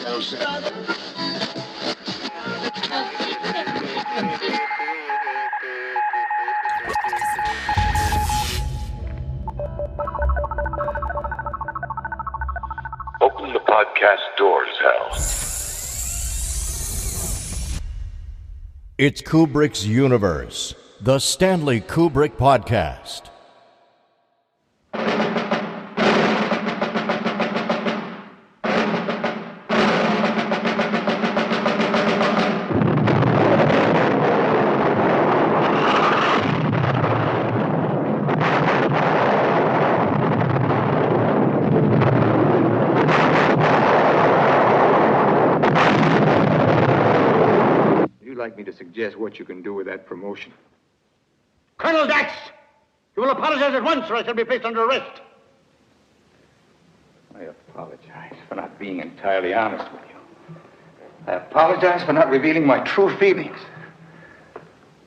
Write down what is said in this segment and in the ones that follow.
Open the podcast doors, Hal. It's Kubrick's Universe, the Stanley Kubrick Podcast. Me to suggest what you can do with that promotion. Colonel Dax! You will apologize at once or I shall be placed under arrest. I apologize for not being entirely honest with you. I apologize for not revealing my true feelings.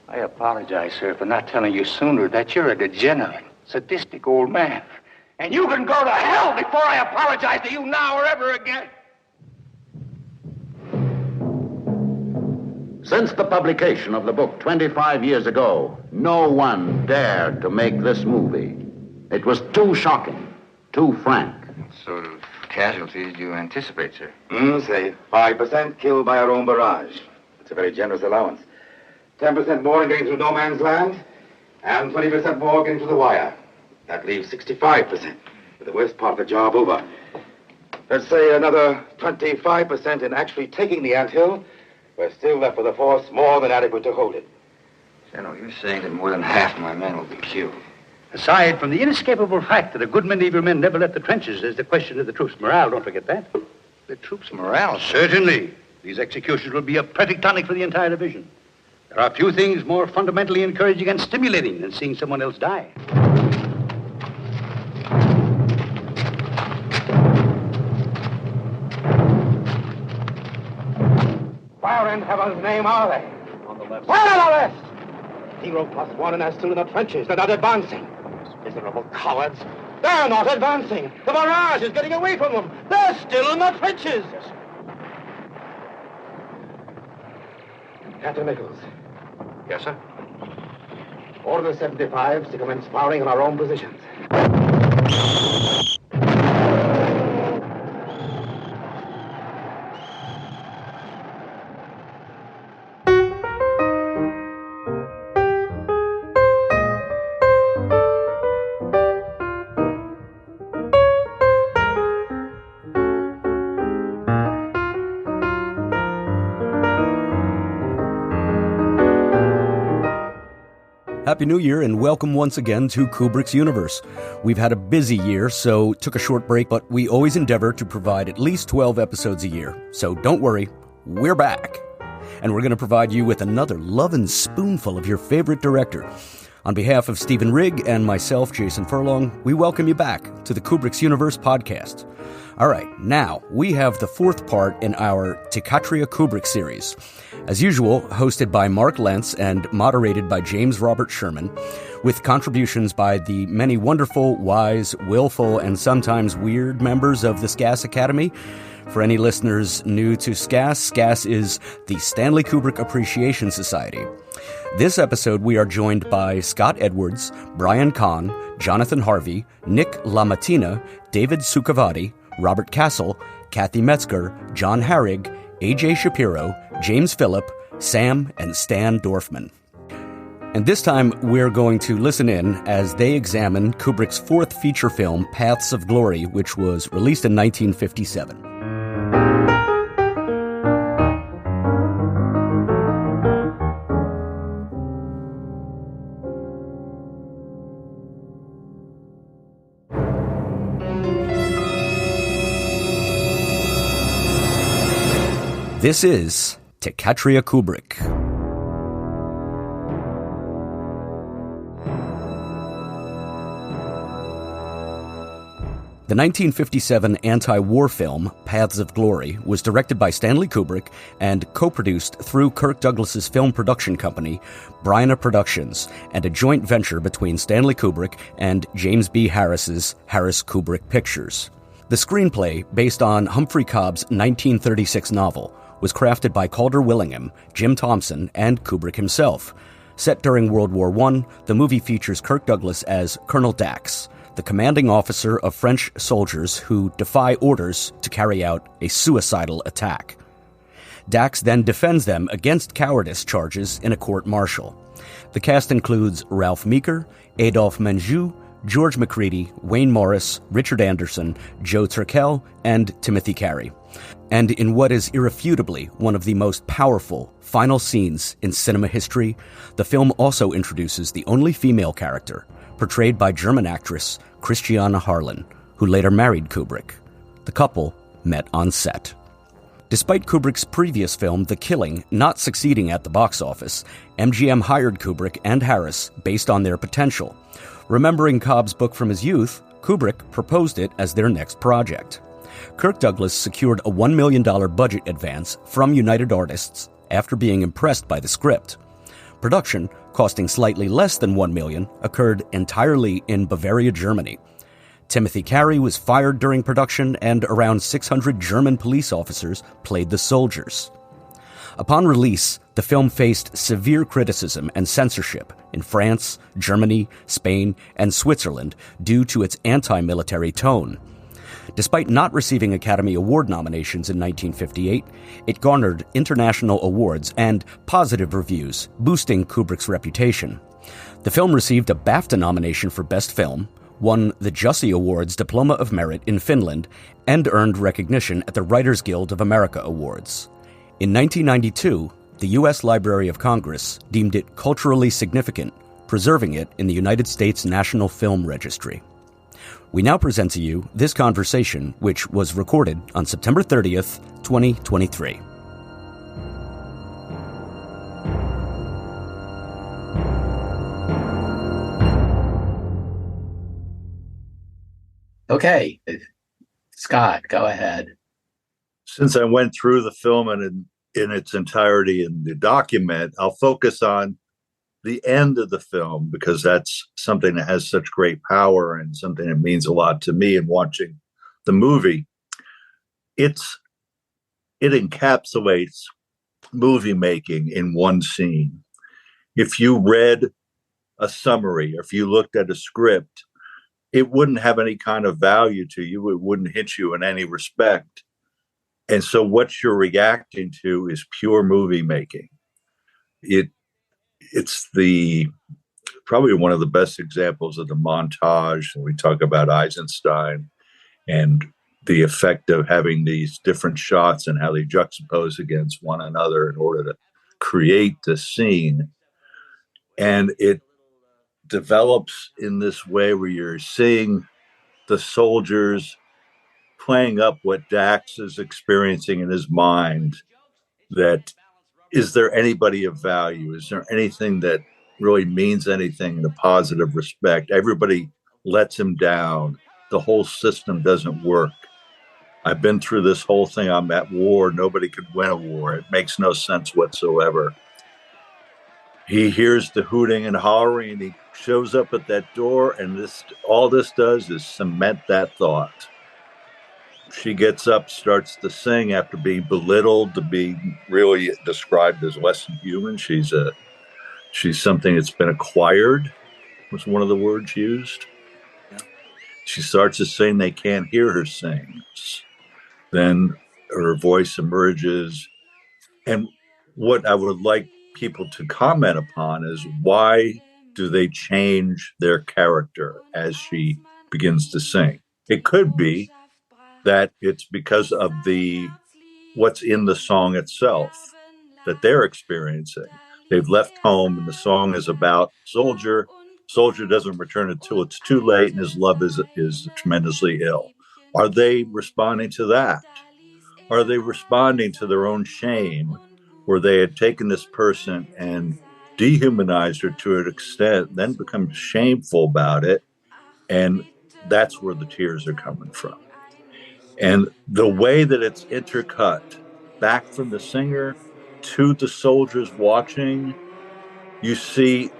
I apologize, sir, for not telling you sooner that you're a degenerate, sadistic old man. And you can go to hell before I apologize to you now or ever again. Since the publication of the book 25 years ago, no one dared to make this movie. It was too shocking, too frank. What sort of casualties do you anticipate, sir? Say 5% killed by our own barrage. It's a very generous allowance. 10% more in getting through no man's land, and 20% more getting through the wire. That leaves 65%, with the worst part of the job over. Let's say another 25% in actually taking the anthill. We're still left with a force more than adequate to hold it. General, you're saying that more than half my men will be killed. Aside from the inescapable fact that a good many of your men never left the trenches, there's the question of the troops' morale. Don't forget that. The troops' morale? Certainly. These executions will be a perfect tonic for the entire division. There are few things more fundamentally encouraging and stimulating than seeing someone else die. Where in heaven's name are they? On the left. Where are the rest? 0+1 and they're still in the trenches. They're not advancing. Miserable cowards. They're not advancing. The barrage is getting away from them. They're still in the trenches. Captain Nichols. Yes, sir? Order the 75s to commence firing on our own positions. Happy New Year and welcome once again to Kubrick's Universe. We've had a busy year, so took a short break, but we always endeavor to provide at least 12 episodes a year. So don't worry, we're back. And we're going to provide you with another lovin' spoonful of your favorite director. On behalf of Stephen Rigg and myself, Jason Furlong, we welcome you back to the Kubrick's Universe podcast. All right, now we have the fourth part in our Thekatria Kubrick series. As usual, hosted by Mark Lentz and moderated by James Robert Sherman, with contributions by the many wonderful, wise, willful, and sometimes weird members of the SKAS Academy. For any listeners new to SKAS, SKAS is the Stanley Kubrick Appreciation Society. This episode, we are joined by Scott Edwards, Brian Kahn, Jonathan Harvey, Nick LaMattina, David Suchavati, Robert Castle, Kathy Metzger, John Harrig, A.J. Shapiro, James Phillip, Sam, and Stan Dorfman. And this time, we're going to listen in as they examine Kubrick's fourth feature film, Paths of Glory, which was released in 1957. This is Thekatria Kubrick. The 1957 anti-war film, Paths of Glory, was directed by Stanley Kubrick and co-produced through Kirk Douglas's film production company, Bryna Productions, and a joint venture between Stanley Kubrick and James B. Harris's Harris Kubrick Pictures. The screenplay, based on Humphrey Cobb's 1936 novel, was crafted by Calder Willingham, Jim Thompson, and Kubrick himself. Set during World War I, the movie features Kirk Douglas as Colonel Dax, the commanding officer of French soldiers who defy orders to carry out a suicidal attack. Dax then defends them against cowardice charges in a court-martial. The cast includes Ralph Meeker, Adolphe Menjou, George Macready, Wayne Morris, Richard Anderson, Joe Turkel, and Timothy Carey. And in what is irrefutably one of the most powerful final scenes in cinema history, the film also introduces the only female character, portrayed by German actress Christiane Harlan, who later married Kubrick. The couple met on set. Despite Kubrick's previous film, The Killing, not succeeding at the box office, MGM hired Kubrick and Harris based on their potential. Remembering Cobb's book from his youth, Kubrick proposed it as their next project. Kirk Douglas secured a $1 million budget advance from United Artists after being impressed by the script. Production, costing slightly less than $1 million, occurred entirely in Bavaria, Germany. Timothy Carey was fired during production, and around 600 German police officers played the soldiers. Upon release, the film faced severe criticism and censorship in France, Germany, Spain, and Switzerland due to its anti-military tone. Despite not receiving Academy Award nominations in 1958, it garnered international awards and positive reviews, boosting Kubrick's reputation. The film received a BAFTA nomination for Best Film, won the Jussi Awards Diploma of Merit in Finland, and earned recognition at the Writers Guild of America Awards. In 1992, the U.S. Library of Congress deemed it culturally significant, preserving it in the United States National Film Registry. We now present to you this conversation, which was recorded on September 30th, 2023. Okay, Scott, go ahead. Since I went through the film and in its entirety in the document, I'll focus on the end of the film because that's something that has such great power and something that means a lot to me in watching the movie. It encapsulates movie making in one scene. If you read a summary, or if you looked at a script, it wouldn't have any kind of value to you. It wouldn't hit you in any respect. And so what you're reacting to is pure movie making. It's probably one of the best examples of the montage. And we talk about Eisenstein and the effect of having these different shots and how they juxtapose against one another in order to create the scene. And it develops in this way where you're seeing the soldiers playing up what Dax is experiencing in his mind. That is there anybody of value? Is there anything that really means anything in a positive respect? Everybody lets him down. The whole system doesn't work. I've been through this whole thing. I'm at war. Nobody could win a war. It makes no sense whatsoever. He hears the hooting and hollering, and he shows up at that door, and all this does is cement that thought. She gets up, starts to sing after being belittled, to be really described as less than human. She's something that's been acquired, was one of the words used. Yeah. She starts to sing, they can't hear her sing. Then her voice emerges. And what I would like people to comment upon is why do they change their character as she begins to sing? It could be that it's because of what's in the song itself that they're experiencing. They've left home and the song is about soldier. Soldier doesn't return until it's too late and his love is tremendously ill. Are they responding to that? Are they responding to their own shame where they had taken this person and dehumanized her to an extent, then become shameful about it? And that's where the tears are coming from. And the way that it's intercut back from the singer to the soldiers watching, you see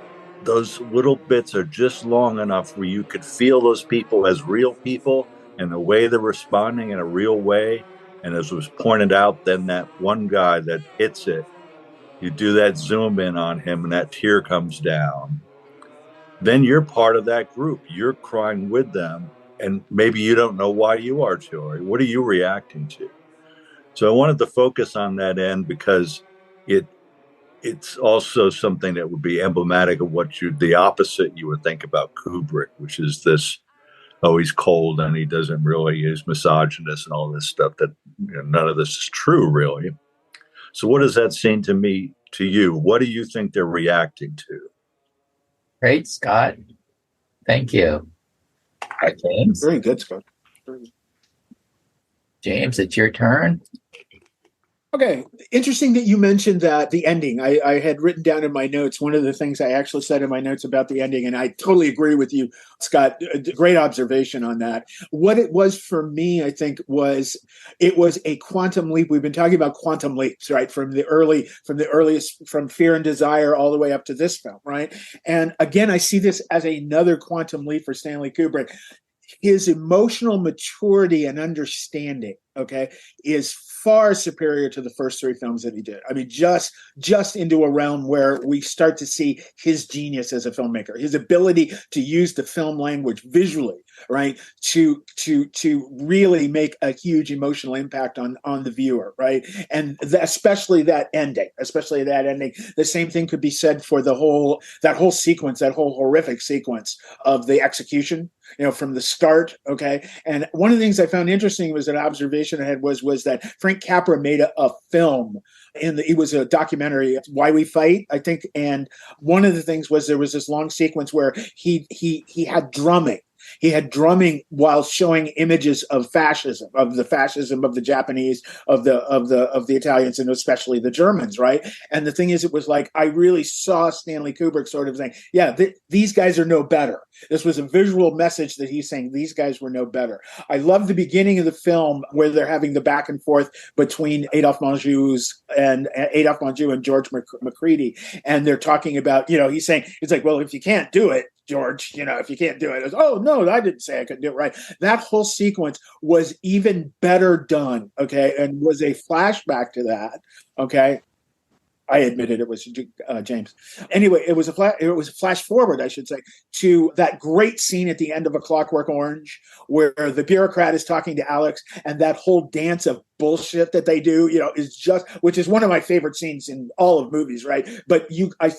those little bits are just long enough where you could feel those people as real people, and the way they're responding in a real way. And as was pointed out, then that one guy that hits it, you do that zoom in on him and that tear comes down. Then you're part of that group. You're crying with them. And maybe you don't know why you are, Jory. What are you reacting to? So I wanted to focus on that end because it's also something that would be emblematic of the opposite you would think about Kubrick, which is this, oh, he's cold and he's misogynist and all this stuff that none of this is true, really. So what does that seem to you? What do you think they're reacting to? Great, Scott. Thank you. James? Very good, Scott. James, it's your turn. Okay, interesting that you mentioned that the ending. I had written down in my notes, one of the things I actually said in my notes about the ending, and I totally agree with you, Scott. Great observation on that. What it was for me, I think, was a quantum leap. We've been talking about quantum leaps, right? From Fear and Desire all the way up to this film, right? And again, I see this as another quantum leap for Stanley Kubrick. His emotional maturity and understanding, okay, is far superior to the first three films that he did. I mean, just into a realm where we start to see his genius as a filmmaker, his ability to use the film language visually, right, to really make a huge emotional impact on the viewer, right, and especially that ending. The same thing could be said for that whole sequence, that whole horrific sequence of the execution. From the start, okay? And one of the things I found interesting was an observation I had was that Frank Capra made a film, it was a documentary, Why We Fight, I think, and one of the things was there was this long sequence where he had drumming. He had drumming while showing images of fascism of the Japanese, of the Italians, and especially the Germans, right? And the thing is, it was like I really saw Stanley Kubrick sort of saying, "Yeah, these guys are no better." This was a visual message that he's saying these guys were no better. I love the beginning of the film where they're having the back and forth between Adolphe Menjou and George Macready, and they're talking about, he's like, well, if you can't do it, George, if you can't do it, oh, no, I didn't say I couldn't do it, right? That whole sequence was even better done, okay, and was a flashback to that, okay? I admitted it was James. Anyway, it was a flash forward, I should say, to that great scene at the end of A Clockwork Orange, where the bureaucrat is talking to Alex, and that whole dance of bullshit that they do, which is one of my favorite scenes in all of movies, right? But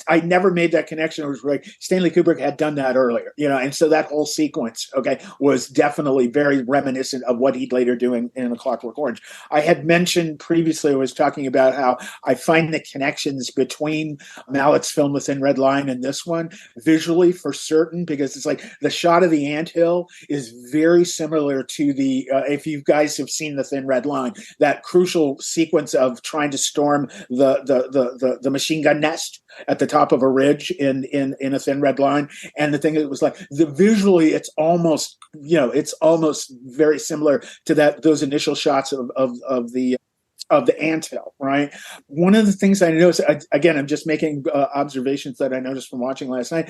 I never made that connection. It was like Stanley Kubrick had done that earlier, and so that whole sequence, okay, was definitely very reminiscent of what he'd later do in A Clockwork Orange. I had mentioned previously, I was talking about how I find the connections between Malick's film The Thin Red Line and this one visually for certain, because it's like the shot of the anthill is very similar to if you guys have seen The Thin Red Line, that crucial sequence of trying to storm the machine gun nest at the top of a ridge in A Thin Red Line. And the thing, it was like visually, it's almost very similar to those initial shots of the anthill, right? One of the things I noticed, again, I'm just making observations that I noticed from watching last night.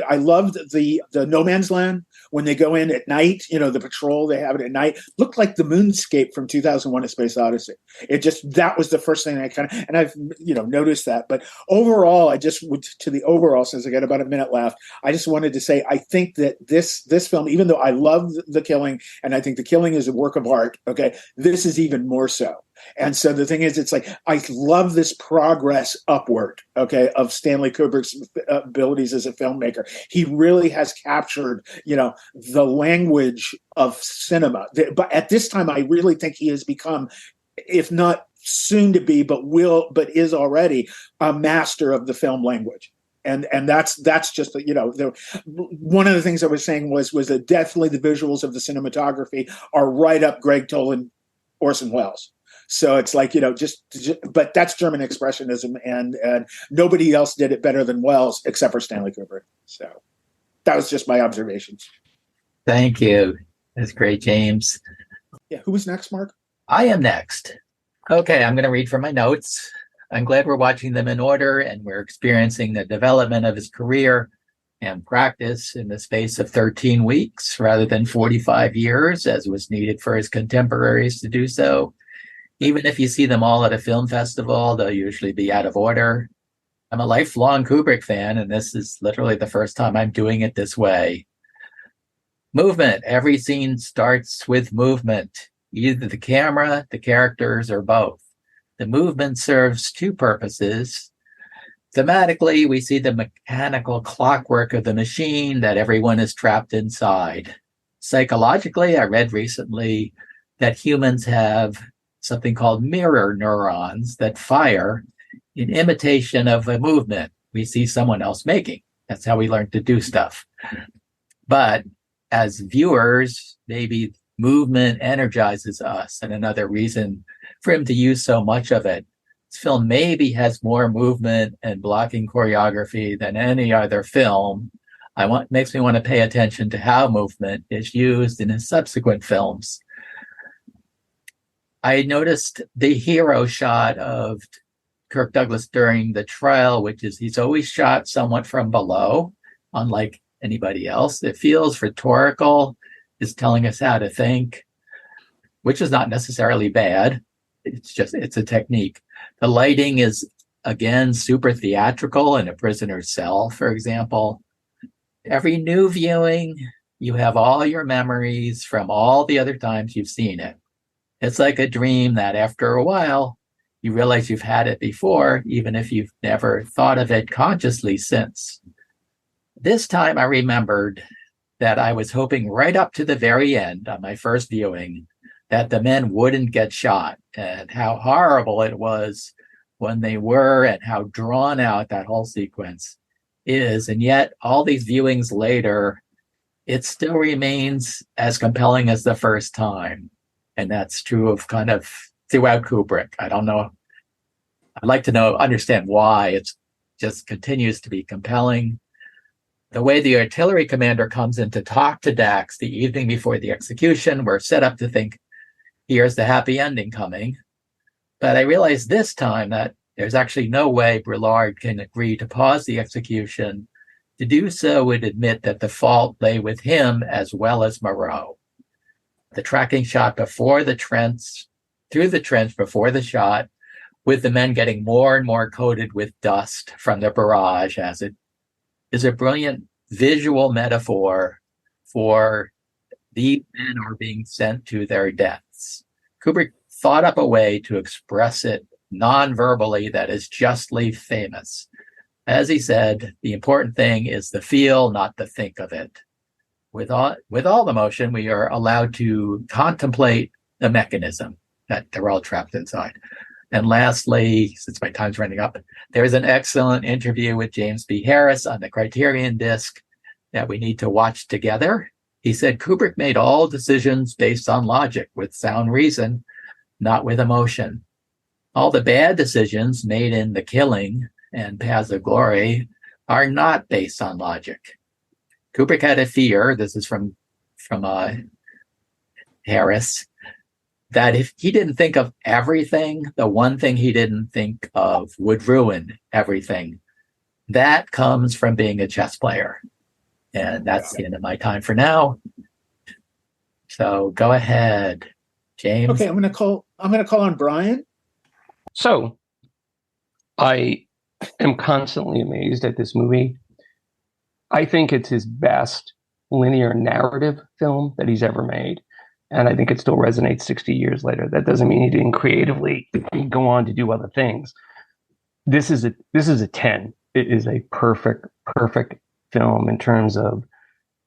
I loved the no man's land when they go in at night, the patrol, they have it at night, looked like the moonscape from 2001: A Space Odyssey. That was the first thing and I've, noticed that. But overall, since I got about a minute left, I just wanted to say, I think that this film, even though I love The Killing, and I think The Killing is a work of art, okay, this is even more so. And so the thing is, it's like, I love this progress upward, okay, of Stanley Kubrick's abilities as a filmmaker. He really has captured, the language of cinema. But at this time, I really think he has become, if not soon to be, but is already a master of the film language. And that's just, one of the things I was saying was that definitely the visuals of the cinematography are right up Greg Toland, Orson Welles. So it's like, but that's German expressionism, and nobody else did it better than Welles except for Stanley Kubrick. So that was just my observation. Thank you. That's great, James. Yeah. Who was next, Mark? I am next. Okay, I'm going to read from my notes. I'm glad we're watching them in order and we're experiencing the development of his career. and practice in the space of 13 weeks rather than 45 years, as was needed for his contemporaries to do so. Even if you see them all at a film festival, they'll usually be out of order. I'm a lifelong Kubrick fan, and this is literally the first time I'm doing it this way. Movement. Every scene starts with movement, either the camera, the characters, or both. The movement serves two purposes. Thematically, we see the mechanical clockwork of the machine that everyone is trapped inside. Psychologically, I read recently that humans have something called mirror neurons that fire in imitation of a movement we see someone else making. That's how we learn to do stuff. But as viewers, maybe movement energizes us, and another reason for him to use so much of it. This film maybe has more movement and blocking choreography than any other film. Makes me want to pay attention to how movement is used in his subsequent films. I noticed the hero shot of Kirk Douglas during the trial, which is he's always shot somewhat from below, unlike anybody else. It feels rhetorical, is telling us how to think, which is not necessarily bad. It's a technique. The lighting is, again, super theatrical in A Prisoner's Cell, for example. Every new viewing, you have all your memories from all the other times you've seen it. It's like a dream that after a while, you realize you've had it before, even if you've never thought of it consciously since. This time I remembered that I was hoping right up to the very end on my first viewing that the men wouldn't get shot, and how horrible it was when they were, and how drawn out that whole sequence is. And yet all these viewings later, it still remains as compelling as the first time. And that's true of kind of throughout Kubrick. I don't know. I'd like to understand why it just continues to be compelling. The way the artillery commander comes in to talk to Dax the evening before the execution, we're set up to think, here's the happy ending coming. But I realized this time that there's actually no way Brillard can agree to pause the execution. To do so would admit that the fault lay with him as well as Moreau. The tracking shot before the trench, through the trench before the shot, with the men getting more and more coated with dust from the barrage, as it is a brilliant visual metaphor for these men are being sent to their deaths. Kubrick thought up a way to express it non-verbally that is justly famous. As he said, the important thing is the feel, not the think of it. With all the motion, we are allowed to contemplate the mechanism that they're all trapped inside. And lastly, since my time's running up, there's an excellent interview with James B. Harris on the Criterion disc that we need to watch together. He said Kubrick made all decisions based on logic, with sound reason, not with emotion. All the bad decisions made in The Killing and Paths of Glory are not based on logic. Kubrick had a fear, this is from Harris, that if he didn't think of everything, the one thing he didn't think of would ruin everything. That comes from being a chess player. And that's the end of my time for now. So go ahead, James. Okay, I'm gonna call on Brian. So I am constantly amazed at this movie. I think it's his best linear narrative film that he's ever made. And I think it still resonates 60 years later. That doesn't mean he didn't creatively go on to do other things. This is a 10. It is a perfect film in terms of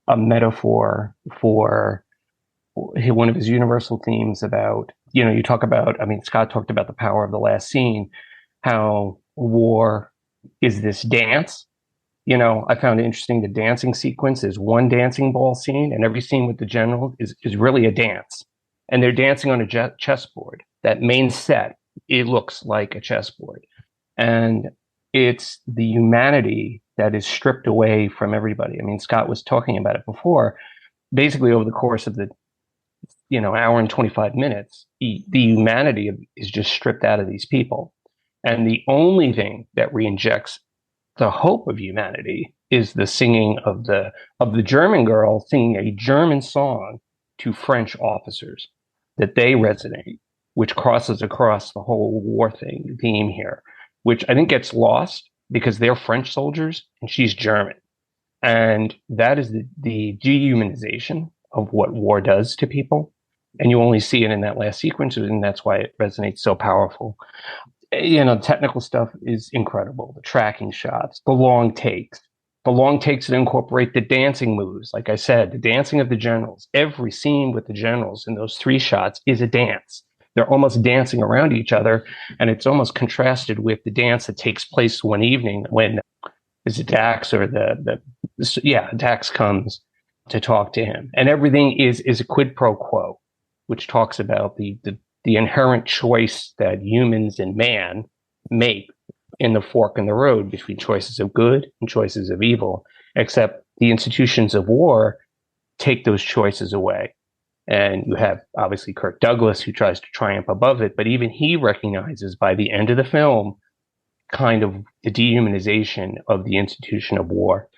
a metaphor for one of his universal themes about, you talk about, Scott talked about the power of the last scene, how war is this dance. I found it interesting. The dancing sequence is one dancing ball scene, and every scene with the general is really a dance. And they're dancing on a chessboard. That main set, it looks like a chessboard. And it's the humanity that is stripped away from everybody. Scott was talking about it before. Basically, over the course of the hour and 25 minutes, the humanity is just stripped out of these people. And the only thing that reinjects the hope of humanity is the singing of the German girl singing a German song to French officers that they resonate, which crosses across the whole war theme here, which I think gets lost because they're French soldiers and she's German. And that is the dehumanization of what war does to people. And you only see it in that last sequence, and that's why it resonates so powerful. Technical stuff is incredible. The tracking shots, the long takes that incorporate the dancing moves. Like I said, the dancing of the generals. Every scene with the generals in those 3 shots is a dance. They're almost dancing around each other, and it's almost contrasted with the dance that takes place one evening when is it Dax or Dax comes to talk to him, and everything is a quid pro quo, which talks about the inherent choice that humans and man make in the fork in the road between choices of good and choices of evil, except the institutions of war take those choices away. And you have obviously Kirk Douglas, who tries to triumph above it, but even he recognizes by the end of the film kind of the dehumanization of the institution of war.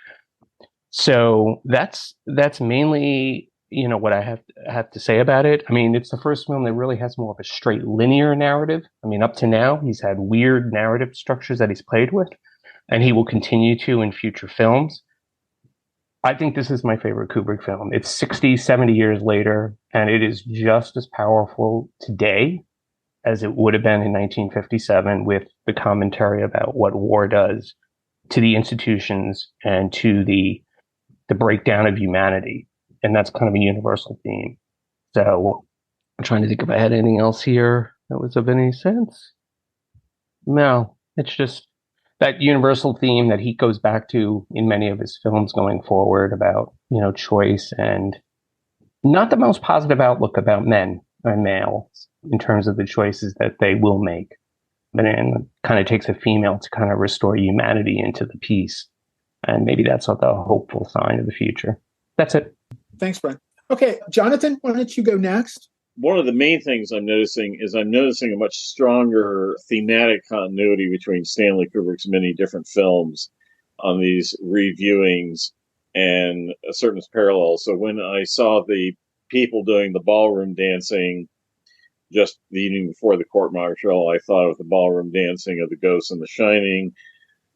So that's mainly what I have to say about it. I mean, it's the first film that really has more of a straight linear narrative. I mean, up to now, he's had weird narrative structures that he's played with, and he will continue to in future films. I think this is my favorite Kubrick film. It's 60, 70 years later, and it is just as powerful today as it would have been in 1957, with the commentary about what war does to the institutions and to the breakdown of humanity. And that's kind of a universal theme. So I'm trying to think if I had anything else here that was of any sense. No, it's just that universal theme that he goes back to in many of his films going forward about, choice and not the most positive outlook about men and males in terms of the choices that they will make. But it kind of takes a female to kind of restore humanity into the piece. And maybe that's the hopeful sign of the future. That's it. Thanks, Brian. Okay, Jonathan, why don't you go next? One of the main things I'm noticing a much stronger thematic continuity between Stanley Kubrick's many different films on these reviewings and a certain parallel. So when I saw the people doing the ballroom dancing just the evening before the court-martial, I thought of the ballroom dancing of the Ghost in The Shining.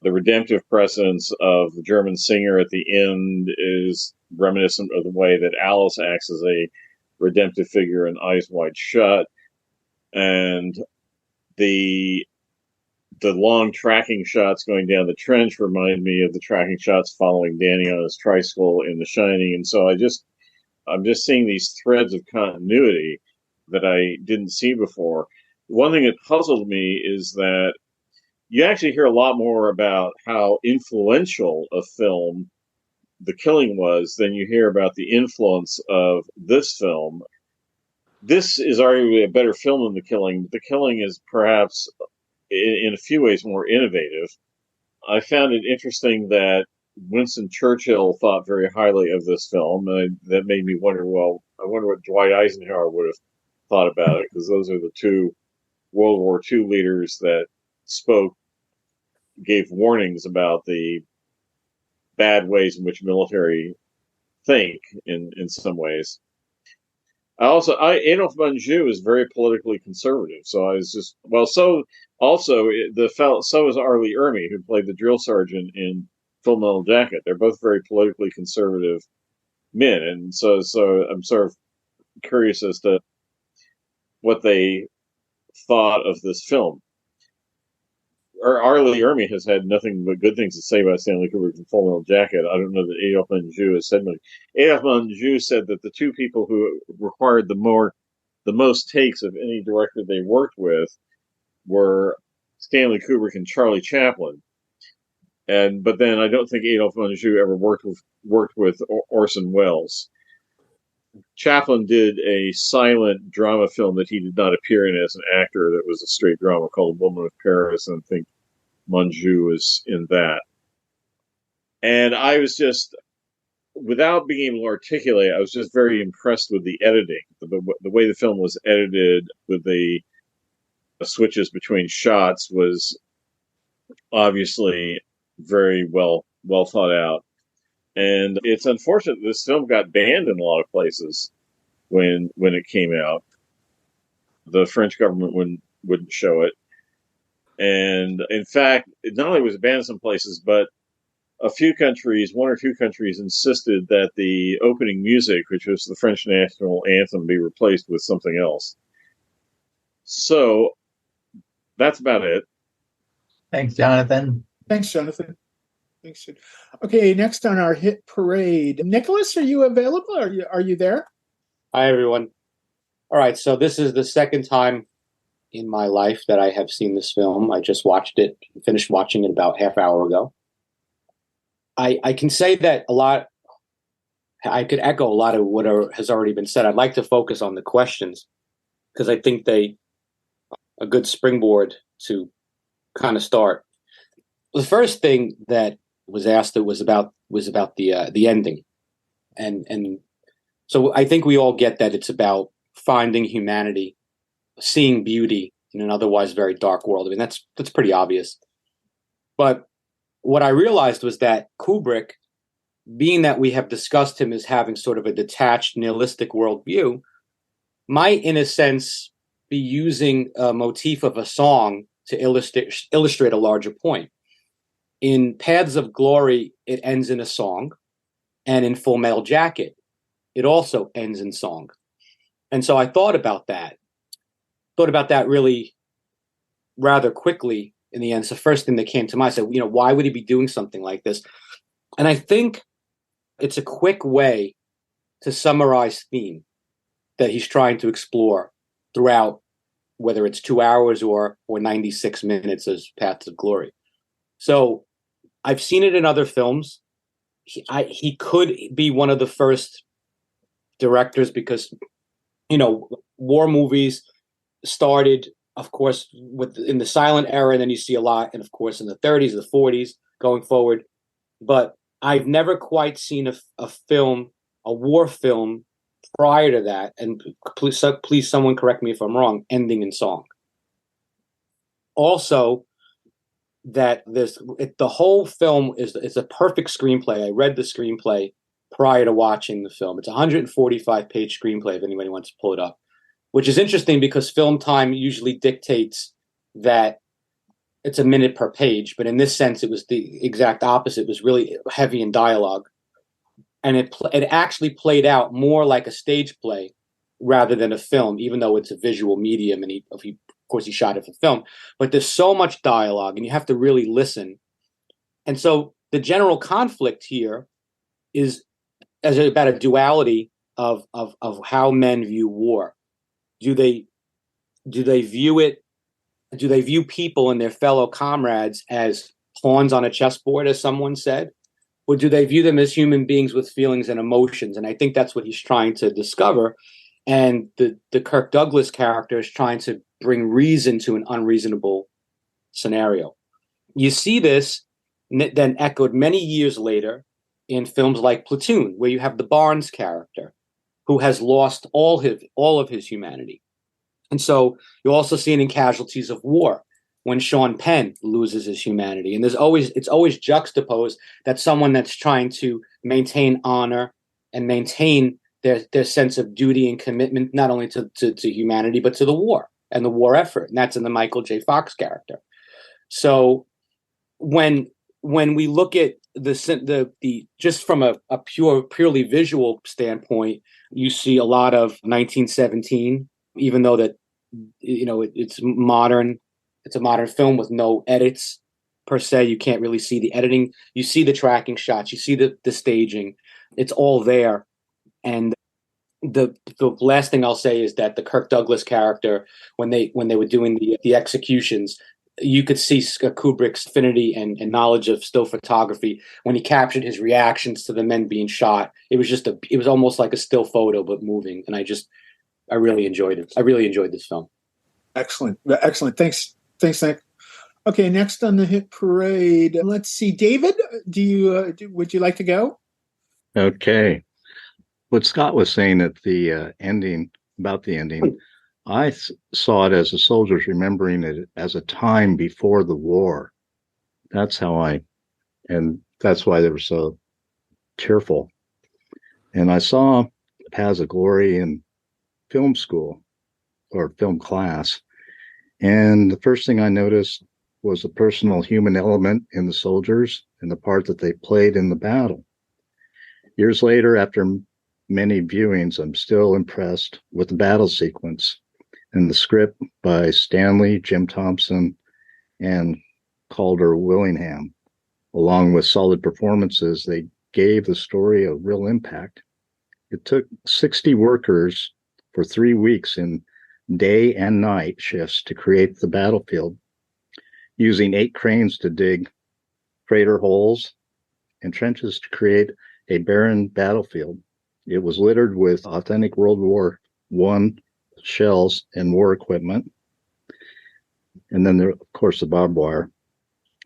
The redemptive presence of the German singer at the end is reminiscent of the way that Alice acts as a redemptive figure in Eyes Wide Shut. And the long tracking shots going down the trench remind me of the tracking shots following Danny on his tricycle in The Shining. And so I'm just seeing these threads of continuity that I didn't see before. One thing that puzzled me is that you actually hear a lot more about how influential a film The Killing was than you hear about the influence of this film. This is arguably a better film than The Killing, but The Killing is perhaps, in a few ways, more innovative. I found it interesting that Winston Churchill thought very highly of this film, and that made me wonder, I wonder what Dwight Eisenhower would have thought about it, because those are the 2 World War II leaders that gave warnings about the bad ways in which military think in some ways. Adolf Manjou is very politically conservative. So I was just, so is Arlie Ermey, who played the drill sergeant in Full Metal Jacket. They're both very politically conservative men. And so I'm sort of curious as to what they thought of this film. Arlie Ermey has had nothing but good things to say about Stanley Kubrick and Full Metal Jacket. I don't know that Adolf Manjou has said much. Adolf Manjou said that the 2 people who required the most takes of any director they worked with were Stanley Kubrick and Charlie Chaplin. But then I don't think Adolf Manjou ever worked with Orson Welles. Chaplin did a silent drama film that he did not appear in as an actor that was a straight drama called Woman of Paris, and I think Manjou was in that. And I was just, without being able to articulate, I was just very impressed with the editing, the way the film was edited with the switches between shots was obviously very well well thought out. And it's unfortunate this film got banned in a lot of places when it came out. The French government wouldn't show it. And in fact, it not only was banned in some places, but a few countries, one or two countries, insisted that the opening music, which was the French national anthem, be replaced with something else. So that's about it. Thanks, Jonathan. Thanks, Jonathan. Thanks. Okay, next on our hit parade, Nicholas, are you available? Are you there? Hi, everyone. All right, so this is the second time in my life that I have seen this film. I just watched it, finished watching it about half hour ago. I can say that I could echo a lot of what has already been said. I'd like to focus on the questions because I think they a good springboard to kind of start. The first thing that was asked was about the ending, and so I think we all get that it's about finding humanity, seeing beauty in an otherwise very dark world. I mean, that's pretty obvious. But what I realized was that Kubrick, being that we have discussed him as having sort of a detached, nihilistic worldview, might, in a sense, be using a motif of a song to illustrate a larger point. In Paths of Glory, it ends in a song, and in Full Metal Jacket, it also ends in song. And so I thought about that really rather quickly in the end. It's the first thing that came to mind. I said, why would he be doing something like this? And I think it's a quick way to summarize theme that he's trying to explore throughout, whether it's 2 hours or 96 minutes as Paths of Glory. So I've seen it in other films. He could be one of the first directors because, war movies started, of course, in the silent era, and then you see a lot, and of course in the 30s, the 40s, going forward. But I've never quite seen a war film prior to that, and please someone correct me if I'm wrong, ending in song. Also, that the whole film is a perfect screenplay. I read the screenplay prior to watching the film. It's a 145-page screenplay if anybody wants to pull it up, which is interesting because film time usually dictates that it's a minute per page. But in this sense, it was the exact opposite. It was really heavy in dialogue. And it actually played out more like a stage play rather than a film, even though it's a visual medium. And of course, he shot it for film. But there's so much dialogue, and you have to really listen. And so the general conflict here is about a duality of how men view war. Do they view it? Do they view people and their fellow comrades as pawns on a chessboard, as someone said? Or do they view them as human beings with feelings and emotions? And I think that's what he's trying to discover. And the Kirk Douglas character is trying to bring reason to an unreasonable scenario. You see this then echoed many years later in films like Platoon, where you have the Barnes character who has lost all of his humanity. And so you also see it in Casualties of War, when Sean Penn loses his humanity. And it's always juxtaposed that someone that's trying to maintain honor and maintain their sense of duty and commitment, not only to humanity, but to the war and the war effort. And that's in the Michael J. Fox character. So when we look at the just from a purely visual standpoint, you see a lot of 1917, even though that, it's modern. It's a modern film with no edits per se. You can't really see the editing. You see the tracking shots. You see the staging. It's all there. And the last thing I'll say is that the Kirk Douglas character, when they were doing the executions, you could see Kubrick's affinity and knowledge of still photography when he captured his reactions to the men being shot. It was almost like a still photo, but moving. And I really enjoyed it. I really enjoyed this film. Excellent. Thanks, Nick. Okay, next on the hit parade, let's see. David, would you like to go? Okay. What Scott was saying at the ending, I saw it as the soldiers remembering it as a time before the war. That's how and That's why they were so tearful. And I saw Paths of Glory in film school or film class. And the first thing I noticed was the personal human element in the soldiers and the part that they played in the battle. Years later, after many viewings, I'm still impressed with the battle sequence and the script by Stanley, Jim Thompson, and Calder Willingham. Along with solid performances, they gave the story a real impact. It took 60 workers for 3 weeks in day and night shifts to create the battlefield, using 8 cranes to dig crater holes and trenches to create a barren battlefield. It was littered with authentic World War I shells and war equipment. And then there, of course, the barbed wire.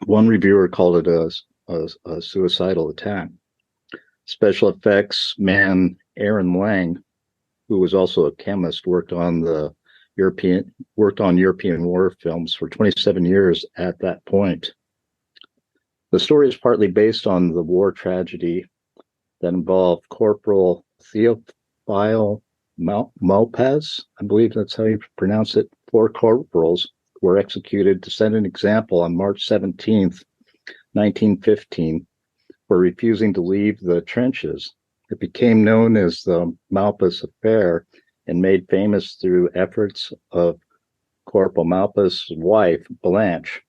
One reviewer called it a suicidal attack. Special effects man Aaron Lang, who was also a chemist, worked on European war films for 27 years at that point. The story is partly based on the war tragedy that involved Corporal Theophile Malpez. I believe that's how you pronounce it. 4 corporals were executed to set an example on March 17th, 1915, for refusing to leave the trenches. It became known as the Malpas Affair and made famous through efforts of Corporal Malpas' wife, Blanche.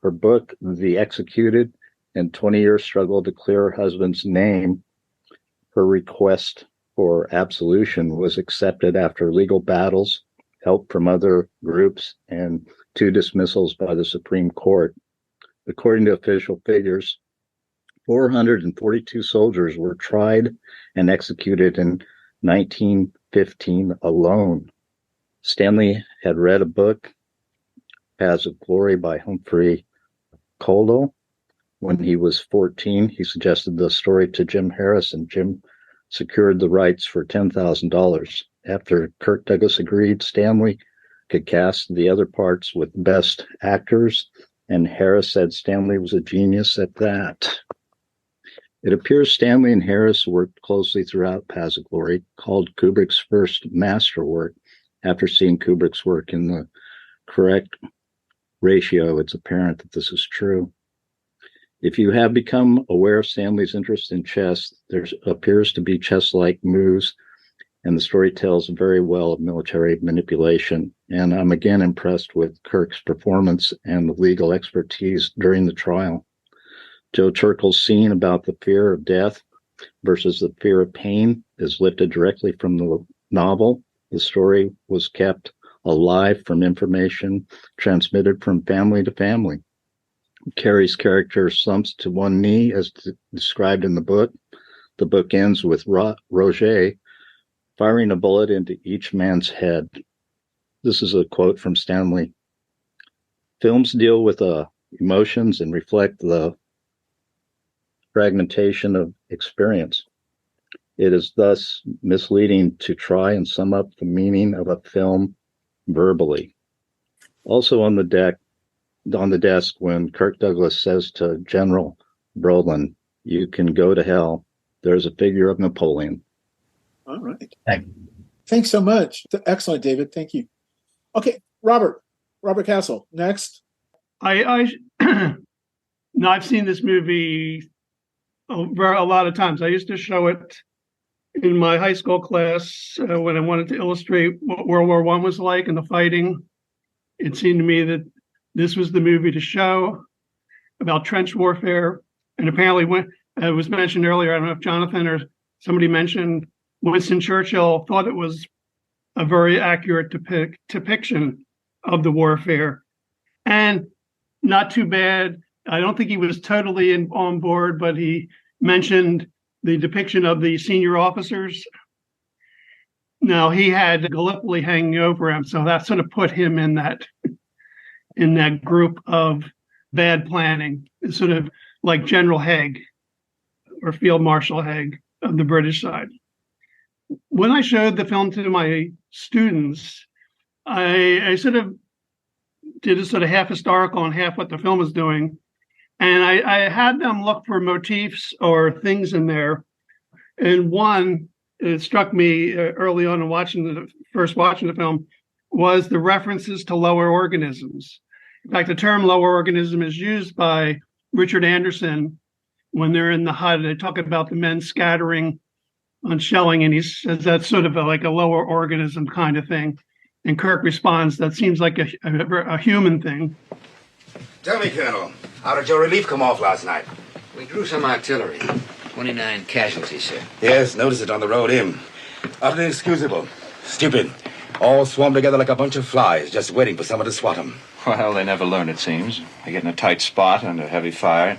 Her book, The Executed, and 20-year struggle to clear her husband's name, her request for absolution was accepted after legal battles, help from other groups, and 2 dismissals by the Supreme Court. According to official figures, 442 soldiers were tried and executed in 1915 alone. Stanley had read a book, Paths of Glory by Humphrey Caldwell. When he was 14, he suggested the story to Jim Harris, and Jim secured the rights for $10,000. After Kirk Douglas agreed, Stanley could cast the other parts with best actors, and Harris said Stanley was a genius at that. It appears Stanley and Harris worked closely throughout Paths of Glory, called Kubrick's first masterwork. After seeing Kubrick's work in the correct ratio, it's apparent that this is true. If you have become aware of Stanley's interest in chess, there appears to be chess-like moves, and the story tells very well of military manipulation. And I'm again impressed with Kirk's performance and the legal expertise during the trial. Joe Turkel's scene about the fear of death versus the fear of pain is lifted directly from the novel. The story was kept alive from information transmitted from family to family. Carrie's character slumps to one knee as described in the book. The book ends with Roger firing a bullet into each man's head. This is a quote from Stanley. Films deal with emotions and reflect the fragmentation of experience. It is thus misleading to try and sum up the meaning of a film verbally. Also on the desk, when Kirk Douglas says to General Brolin, "You can go to hell," there's a figure of Napoleon. All right. Thanks so much. Excellent, David. Thank you. Okay, Robert Castle, next. I've seen this movie a lot of times. I used to show it in my high school class when I wanted to illustrate what World War I was like and the fighting. It seemed to me that this was the movie to show about trench warfare. And apparently, when it was mentioned earlier, I don't know if Jonathan or somebody mentioned, Winston Churchill thought it was a very accurate depiction of the warfare. And not too bad. I don't think he was totally on board, but he mentioned the depiction of the senior officers. Now, he had Gallipoli hanging over him, so that sort of put him in that group of bad planning, sort of like General Haig or Field Marshal Haig of the British side. When I showed the film to my students, I sort of did a sort of half historical and half what the film was doing. And I had them look for motifs or things in there. And one, it struck me early on in first watching the film, was the references to lower organisms. In fact, the term lower organism is used by Richard Anderson when they're in the hut. They talk about the men scattering on shelling, and he says that's sort of like a lower organism kind of thing. And Kirk responds, that seems like a human thing. Tell me, Colonel, how did your relief come off last night? We drew some artillery. 29 casualties, sir. Yes, notice it on the road in. Utterly inexcusable. Stupid. All swarmed together like a bunch of flies, just waiting for someone to swat them. Well, they never learn, it seems. They get in a tight spot under heavy fire.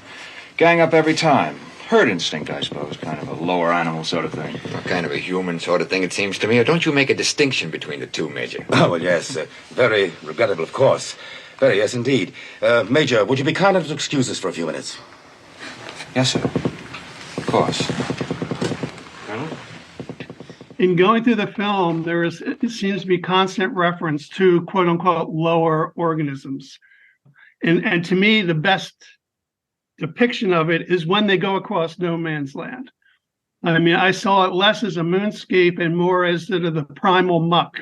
Gang up every time. Herd instinct, I suppose. Kind of a lower animal sort of thing. Kind of a human sort of thing, it seems to me. Or don't you make a distinction between the two, Major? Oh, well, yes. Very regrettable, of course. Very, yes, indeed. Major, would you be kind enough to excuse us for a few minutes? Yes, sir. Of course. Colonel? In going through the film, it seems to be constant reference to quote unquote lower organisms. And to me, the best depiction of it is when they go across no man's land. I mean, I saw it less as a moonscape and more as sort of the primal muck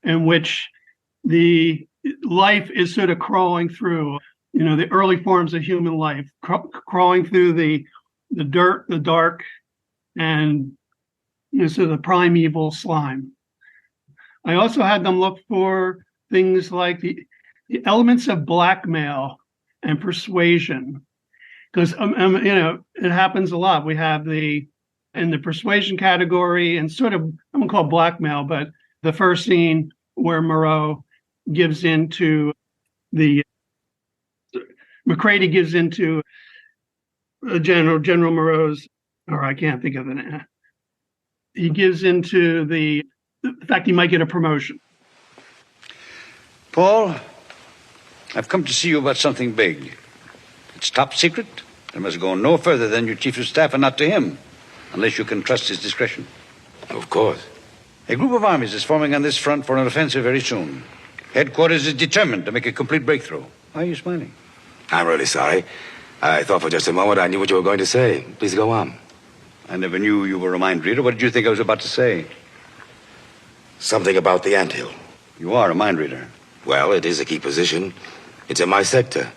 in which the life is sort of crawling through, the early forms of human life, crawling through the dirt, the dark, and sort of the primeval slime. I also had them look for things like the elements of blackmail and persuasion, because it happens a lot. We have in the persuasion category, and sort of, I won't call it blackmail, but the first scene where Moreau gives into McCready gives into General Moreau's, or I can't think of it now. He gives into the fact he might get a promotion. Paul, I've come to see you about something big. It's top secret. It must go no further than your chief of staff and not to him, unless you can trust his discretion. Of course. A group of armies is forming on this front for an offensive very soon. Headquarters is determined to make a complete breakthrough. Why are you smiling? I'm really sorry. I thought for just a moment I knew what you were going to say. Please go on. I never knew you were a mind reader. What did you think I was about to say? Something about the anthill. You are a mind reader. Well, it is a key position. It's in my sector.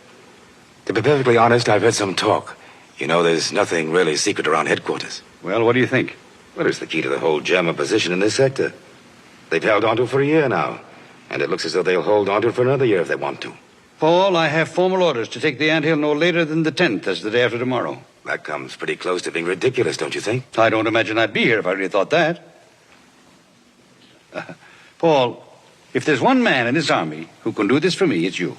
To be perfectly honest, I've heard some talk. There's nothing really secret around headquarters. Well, what do you think? Well, it's the key to the whole German position in this sector. They've held on to it for a year now. And it looks as though they'll hold on to it for another year if they want to. Paul, I have formal orders to take the anthill no later than the 10th. That's the day after tomorrow. That comes pretty close to being ridiculous, don't you think? I don't imagine I'd be here if I really thought that. Paul, if there's one man in this army who can do this for me, it's you.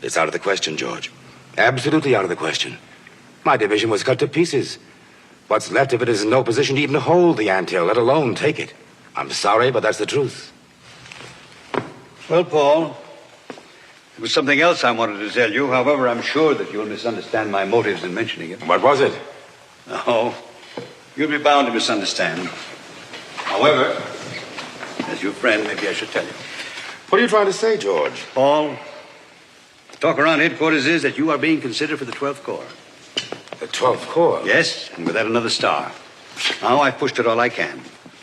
It's out of the question, George. Absolutely out of the question. My division was cut to pieces. What's left of it is in no position to even hold the anthill, let alone take it. I'm sorry, but that's the truth. Well, Paul, there was something else I wanted to tell you. However, I'm sure that you'll misunderstand my motives in mentioning it. What was it? Oh, you'll be bound to misunderstand. However, as your friend, maybe I should tell you. What are you trying to say, George? Paul, the talk around headquarters is that you are being considered for the 12th Corps. The 12th Corps? Yes, and with that another star. Now I've pushed it all I can.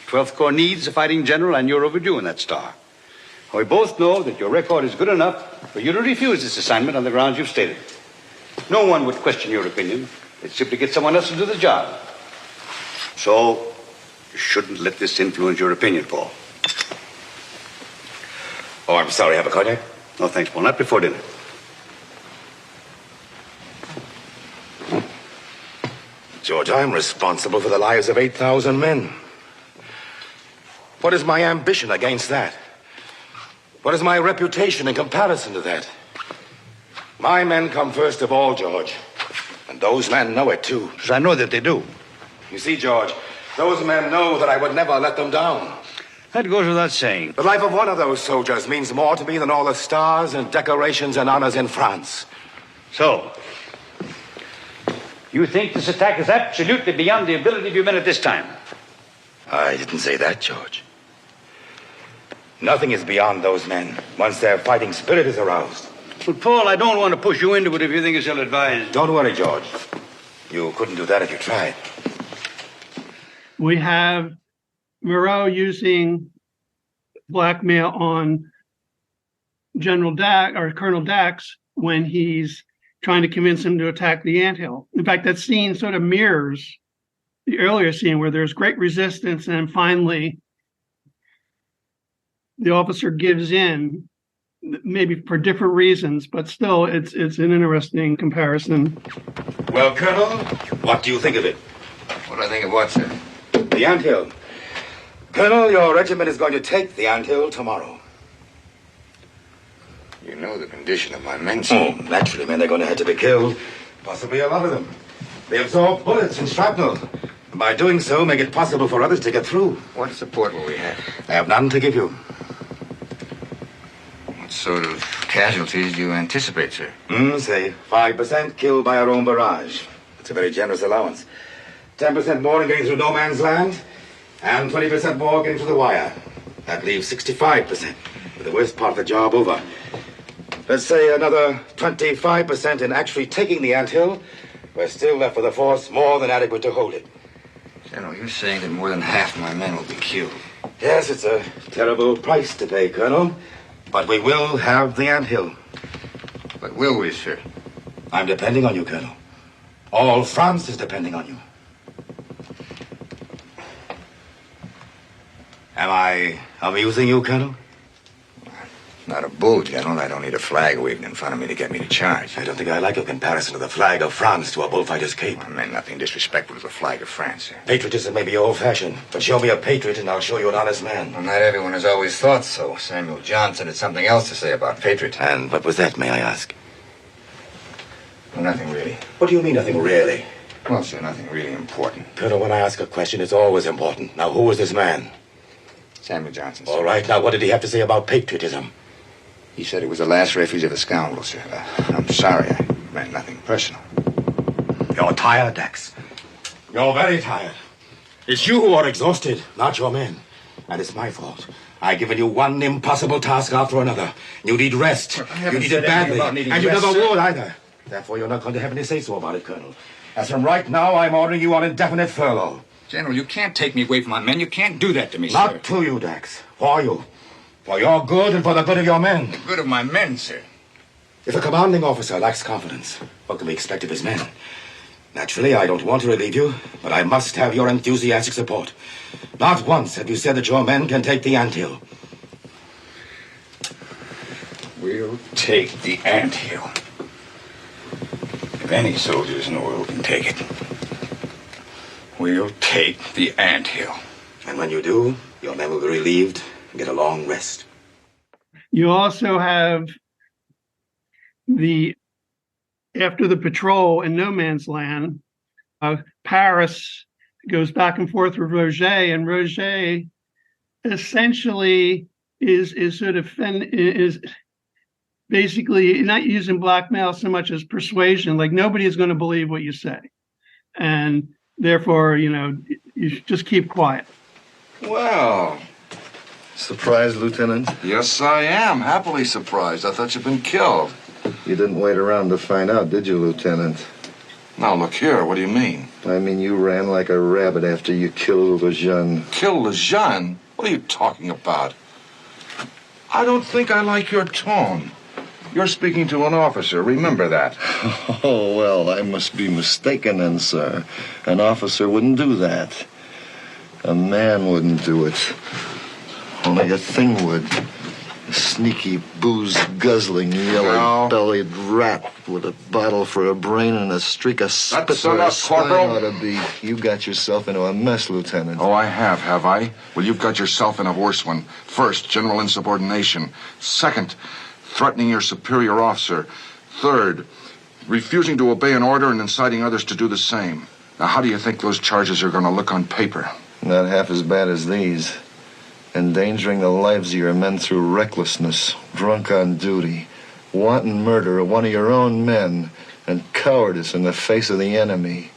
12th Corps needs a fighting general, and you're overdue in that star. We both know that your record is good enough for you to refuse this assignment on the grounds you've stated. No one would question your opinion. They'd simply get someone else to do the job. So, you shouldn't let this influence your opinion, Paul. Oh, I'm sorry. Have a cognac? No, thanks, Paul. Not before dinner. George, I'm responsible for the lives of 8,000 men. What is my ambition against that? What is my reputation in comparison to that? My men come first of all, George. And those men know it, too. I know that they do. You see, George, those men know that I would never let them down. That goes without saying. The life of one of those soldiers means more to me than all the stars and decorations and honors in France. So, you think this attack is absolutely beyond the ability of your men at this time? I didn't say that, George. Nothing is beyond those men once their fighting spirit is aroused. But, Paul, I don't want to push you into it if you think it's ill-advised. Don't worry, George. You couldn't do that if you tried. We have Moreau using blackmail on General Dax or Colonel Dax when he's trying to convince him to attack the anthill. In fact, that scene sort of mirrors the earlier scene where there's great resistance and finally the officer gives in, maybe for different reasons, but still it's an interesting comparison. Well, Colonel, what do you think of it? What do I think of what, sir? The anthill. Colonel, your regiment is going to take the anthill tomorrow. You know the condition of my men, sir. Oh, naturally, men are going to have to be killed. Possibly a lot of them. They absorb bullets and shrapnel. And by doing so, make it possible for others to get through. What support will we have? I have none to give you. What sort of casualties do you anticipate, sir? Say 5% killed by our own barrage. It's a very generous allowance. 10% more in getting through no man's land, and 20% more getting through the wire. That leaves 65%, with the worst part of the job over. Let's say another 25% in actually taking the anthill. We're still left with a force more than adequate to hold it. General, you're saying that more than half my men will be killed. Yes, it's a terrible price to pay, Colonel. But we will have the anthill. But will we, sir? I'm depending on you, Colonel. All France is depending on you. Am I amusing you, Colonel? Not a bull, General. I don't need a flag waving in front of me to get me to charge. I don't think I like your comparison of the flag of France to a bullfighter's cape. I meant nothing disrespectful to the flag of France, sir. Patriotism may be old-fashioned, but show me a patriot and I'll show you an honest man. Well, not everyone has always thought so. Samuel Johnson had something else to say about patriotism. And what was that, may I ask? Well, nothing really. What do you mean, nothing really? Well, sir, nothing really important. Colonel, when I ask a question, it's always important. Now, who is this man? Samuel Johnson, sir. All right, now what did he have to say about patriotism? He said it was the last refuge of a scoundrel, sir. I'm sorry, I meant nothing personal. You're tired, Dax. You're very tired. It's you who are exhausted, not your men. And it's my fault. I've given you one impossible task after another. You need rest. You need it badly. And you never would either. Therefore, you're not going to have any say-so about it, Colonel. As from right now, I'm ordering you on indefinite furlough. General, you can't take me away from my men. You can't do that to me, sir. Not to you, Dax. For you. For your good and for the good of your men. The good of my men, sir. If a commanding officer lacks confidence, what can we expect of his men? Naturally, I don't want to relieve you, but I must have your enthusiastic support. Not once have you said that your men can take the anthill. We'll take the anthill. If any soldiers in the world can take it, we'll take the anthill. And when you do, your men will be relieved and get a long rest. You also have after the patrol in no man's land, Paris goes back and forth with Roger, and Roger essentially is basically not using blackmail so much as persuasion. Like, nobody is going to believe what you say, and therefore, you should just keep quiet. Well, surprised, Lieutenant? Yes, I am. Happily surprised. I thought you'd been killed. You didn't wait around to find out, did you, Lieutenant? Now, look here. What do you mean? I mean, you ran like a rabbit after you killed Lejeune. Kill Lejeune? What are you talking about? I don't think I like your tone. You're speaking to an officer. Remember that. Oh, well, I must be mistaken then, sir. An officer wouldn't do that. A man wouldn't do it. Only a thing would. A sneaky, booze-guzzling, yellow-bellied rat with a bottle for a brain and a streak of spit where a spine ought to be. You got yourself into a mess, Lieutenant. Oh, I have I? Well, you've got yourself in a worse one. First, general insubordination. Second, threatening your superior officer. Third, refusing to obey an order and inciting others to do the same. Now, how do you think those charges are going to look on paper? Not half as bad as these. Endangering the lives of your men through recklessness, drunk on duty, wanton murder of one of your own men, and cowardice in the face of the enemy.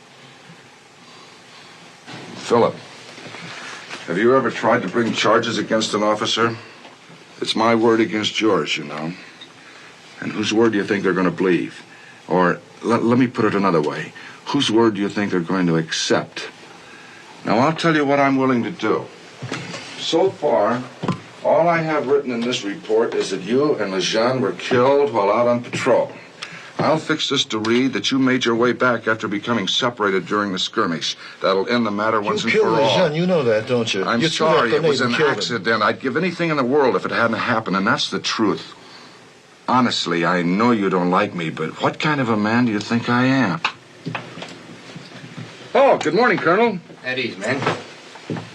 Philip, have you ever tried to bring charges against an officer? It's my word against yours, you know. And whose word do you think they're going to believe? Or let me put it another way. Whose word do you think they're going to accept? Now, I'll tell you what I'm willing to do. So far, all I have written in this report is that you and Lejeune were killed while out on patrol. I'll fix this to read that you made your way back after becoming separated during the skirmish. That'll end the matter once and for all. You killed Lejeune, you know that, don't you? I'm sorry, it was an accident. I'd give anything in the world if it hadn't happened, and that's the truth. Honestly, I know you don't like me, but what kind of a man do you think I am? Oh, good morning, Colonel. At ease, man.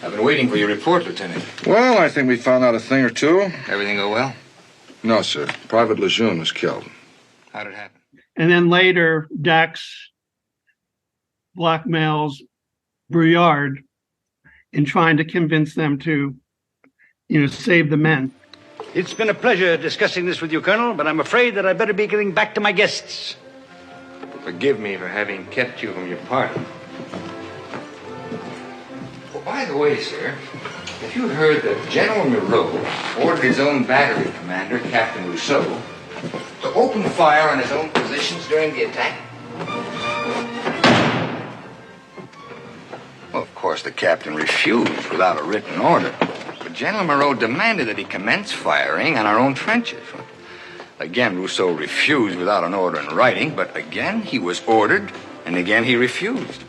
I've been waiting for your report, Lieutenant. Well, I think we found out a thing or two. Everything go well? No, sir. Private Lejeune was killed. How'd it happen? And then later, Dax blackmails Brouillard in trying to convince them to, save the men. It's been a pleasure discussing this with you, Colonel, but I'm afraid that I better be getting back to my guests. Forgive me for having kept you from your party. Oh, by the way, sir, have you heard that General Moreau ordered his own battery commander, Captain Rousseau, to open fire on his own positions during the attack? Well, of course, the captain refused without a written order. But General Moreau demanded that he commence firing on our own trenches. Again, Rousseau refused without an order in writing, but again he was ordered, and again he refused.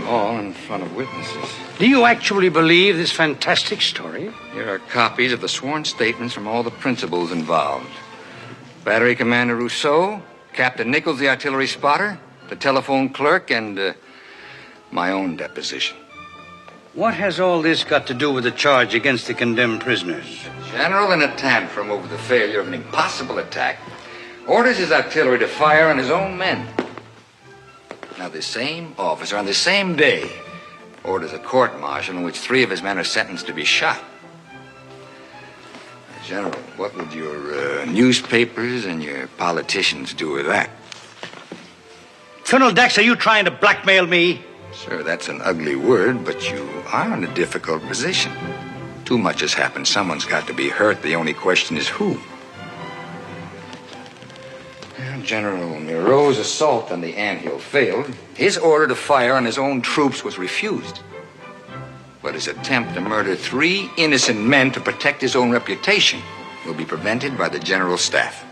All in front of witnesses. Do you actually believe this fantastic story? Here are copies of the sworn statements from all the principals involved. Battery Commander Rousseau, Captain Nichols, the artillery spotter, the telephone clerk, and my own deposition. What has all this got to do with the charge against the condemned prisoners? General, in a tantrum over the failure of an impossible attack, orders his artillery to fire on his own men. Now, the same officer, on the same day, orders a court-martial in which 3 of his men are sentenced to be shot. General, what would your newspapers and your politicians do with that? Colonel Dax, are you trying to blackmail me? Sir, that's an ugly word, but you are in a difficult position. Too much has happened. Someone's got to be hurt. The only question is who. Well, General Moreau's assault on the anthill failed. His order to fire on his own troops was refused. But his attempt to murder 3 innocent men to protect his own reputation will be prevented by the general staff.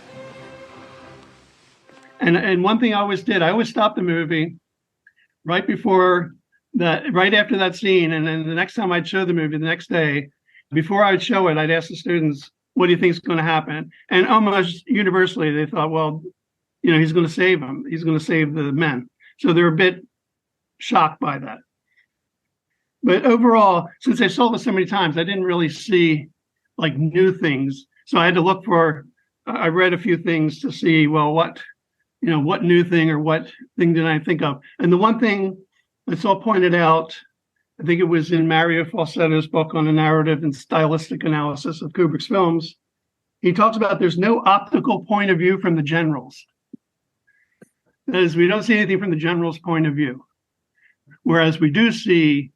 And one thing I always did, I always stopped the movie right before that, right after that scene. And then the next time I'd show the movie, the next day, before I would show it, I'd ask the students, what do you think is going to happen? And almost universally, they thought, well, he's going to save them. He's going to save the men. So they're a bit shocked by that. But overall, since I saw this so many times, I didn't really see like new things. So I had to look for, I read a few things to see, well, what new thing or what thing did I think of? And the one thing I saw pointed out, I think it was in Mario Falsetto's book on the narrative and stylistic analysis of Kubrick's films. He talks about there's no optical point of view from the generals. That is, we don't see anything from the general's point of view. Whereas we do see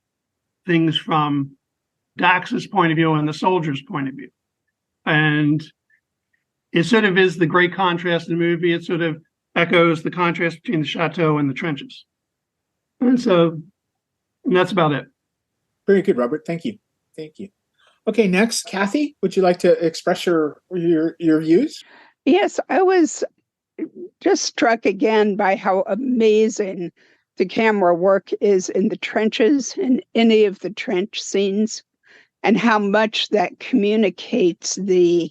things from Dax's point of view and the soldier's point of view. And it sort of is the great contrast in the movie. It sort of echoes the contrast between the chateau and the trenches. And that's about it. Very good, Robert. Thank you. Okay, next, Kathy, would you like to express your views? Yes, I was just struck again by how amazing the camera work is in the trenches, in any of the trench scenes, and how much that communicates the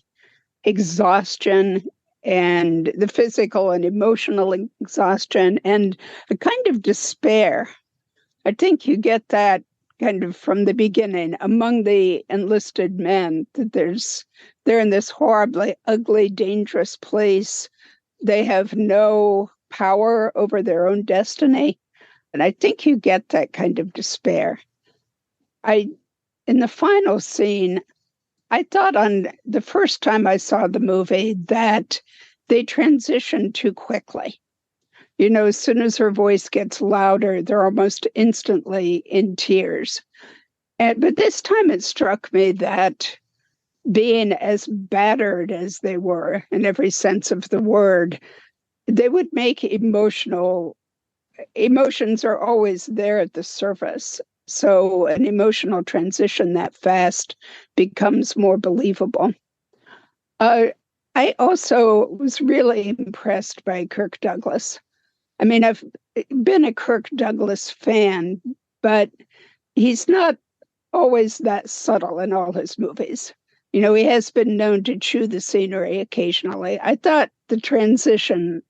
exhaustion and the physical and emotional exhaustion and a kind of despair. I think you get that kind of from the beginning among the enlisted men, that they're in this horribly ugly, dangerous place. They have no power over their own destiny. And I think you get that kind of despair. In the final scene, I thought on the first time I saw the movie that they transitioned too quickly. As soon as her voice gets louder, they're almost instantly in tears. But this time it struck me that being as battered as they were in every sense of the word, they would make emotions are always there at the surface. So an emotional transition that fast becomes more believable. I also was really impressed by Kirk Douglas. I mean, I've been a Kirk Douglas fan, but he's not always that subtle in all his movies. You know, he has been known to chew the scenery occasionally. I thought the transition,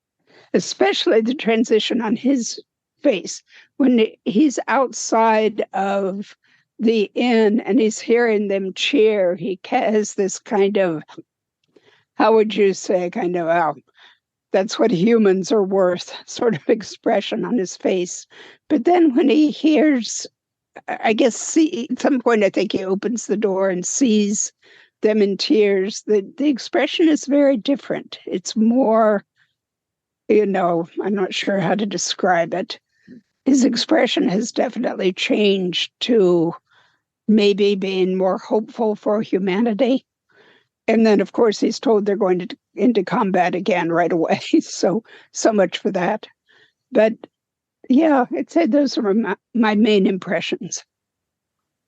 especially the transition on his face, when he's outside of the inn and he's hearing them cheer, he has this kind of, how would you say, kind of, oh, that's what humans are worth sort of expression on his face. But then when he hears, I guess, at some point, I think he opens the door and sees them in tears. The expression is very different. It's more, I'm not sure how to describe it. His expression has definitely changed to maybe being more hopeful for humanity. And then, of course, he's told they're going into combat again right away. So much for that. But yeah, I'd say those are my main impressions.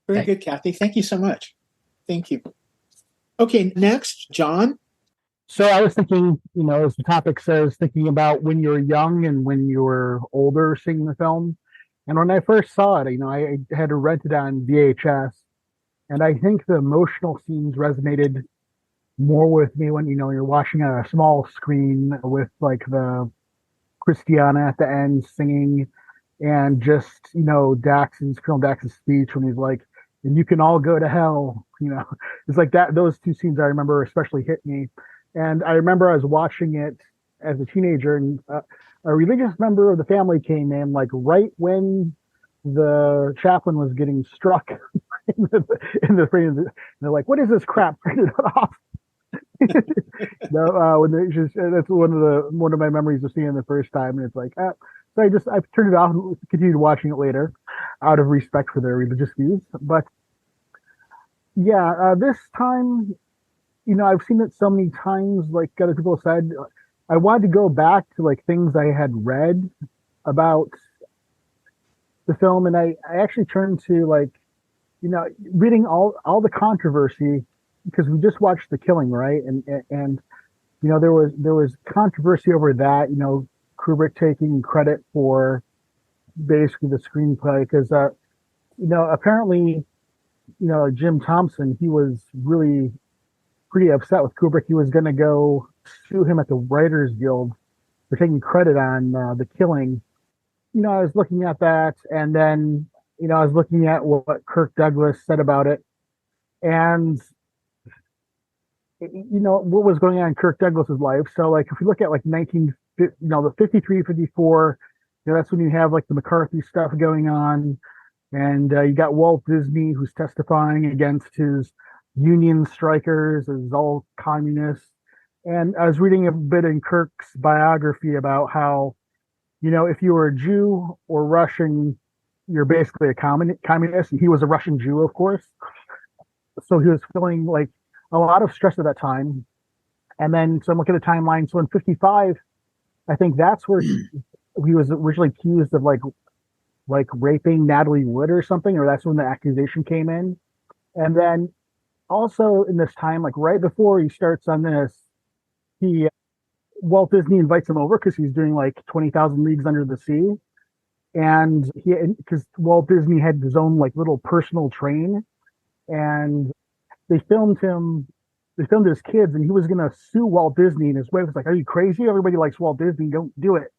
Very good, Kathy. Thank you so much. Thank you. Okay, next, John. So I was thinking, as the topic says, thinking about when you're young and when you're older seeing the film. And when I first saw it, I had to rent it on VHS. And I think the emotional scenes resonated more with me when, you're watching on a small screen with like the Christiana at the end singing and just, Colonel Dax's speech when he's like, and you can all go to hell, it's like that. Those two scenes I remember especially hit me. And I remember I was watching it as a teenager and a religious member of the family came in like right when the chaplain was getting struck in the frame. And they're like, what is this crap? Turn it off. When that's one of my memories of seeing it the first time, and it's like, so I turned it off and continued watching it later, out of respect for their religious views. But yeah, this time, I've seen it so many times. Like other people said, I wanted to go back to like things I had read about the film, and I actually turned to like, reading all the controversy. Because we just watched The Killing, right? And there was controversy over that. Kubrick taking credit for basically the screenplay because apparently Jim Thompson, he was really pretty upset with Kubrick. He was going to go sue him at the Writers Guild for taking credit on The Killing. I was looking at that, and then I was looking at what Kirk Douglas said about it, and what was going on in Kirk Douglas's life. So like if you look at like the 53, 54, that's when you have like the McCarthy stuff going on, and you got Walt Disney who's testifying against his union strikers as all communists. And I was reading a bit in Kirk's biography about how if you were a Jew or Russian, you're basically a communist, and he was a Russian Jew, of course. So he was feeling like a lot of stress at that time. And then, so I'm looking at the timeline. So in 55, I think that's where he was originally accused of like raping Natalie Wood or something, or that's when the accusation came in. And then also in this time, like right before he starts on this, Walt Disney invites him over because he's doing like 20,000 Leagues Under the Sea. And because Walt Disney had his own like little personal train, and they filmed his kids, and he was going to sue Walt Disney, and his wife was like, are you crazy? Everybody likes Walt Disney. Don't do it.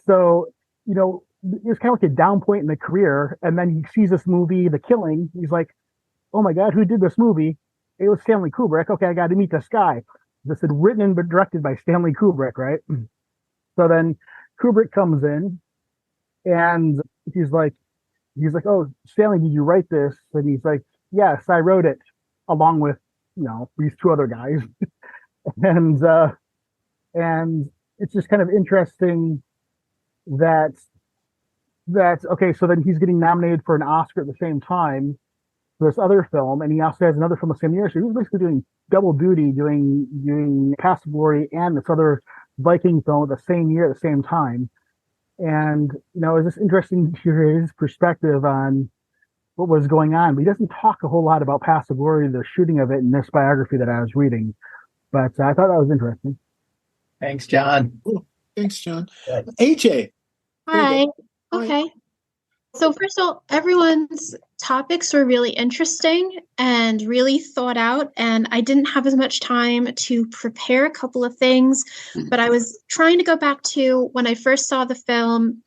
So, it's kind of like a down point in the career. And then he sees this movie, The Killing. He's like, oh my God, who did this movie? It was Stanley Kubrick. Okay, I got to meet this guy. This had written and directed by Stanley Kubrick, right? So then Kubrick comes in, and he's like, oh, Stanley, did you write this? And he's like, yes, I wrote it, along with these two other guys. and it's just kind of interesting that okay, so then he's getting nominated for an Oscar at the same time, for this other film, and he also has another film the same year. So he was basically doing double duty, doing Paths of Glory and this other Viking film at the same year, at the same time. And it's just interesting to hear his perspective on what was going on. But he doesn't talk a whole lot about Paths of Glory, the shooting of it, in this biography that I was reading. But I thought that was interesting. Thanks, John. Cool. Thanks, John. AJ. Hi. Okay. So first of all, everyone's topics were really interesting and really thought out, and I didn't have as much time to prepare a couple of things, but I was trying to go back to when I first saw the film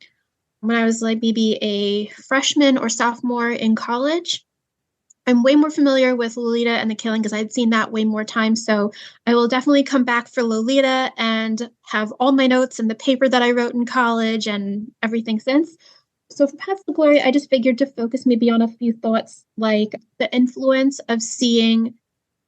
when I was like maybe a freshman or sophomore in college. I'm way more familiar with Lolita and the Killing because I'd seen that way more times. So I will definitely come back for Lolita and have all my notes and the paper that I wrote in college and everything since. So for Paths of Glory, I just figured to focus maybe on a few thoughts, like the influence of seeing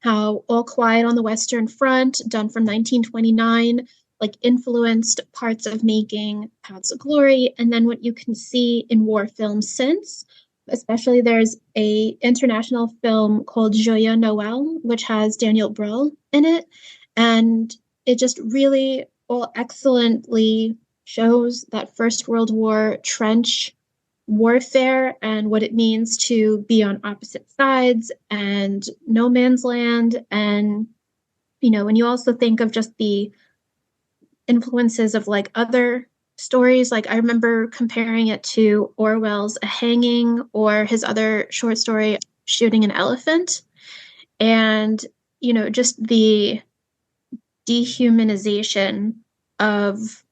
how All Quiet on the Western Front, done from 1929, like influenced parts of making Paths of Glory, and then what you can see in war films since. Especially there's a international film called Joyeux Noël, which has Daniel Brühl in it. And it just really all excellently shows that First World War trench warfare and what it means to be on opposite sides and no man's land. And, when you also think of just the influences of like other stories, like I remember comparing it to Orwell's A Hanging or his other short story, Shooting an Elephant. And, just the dehumanization of,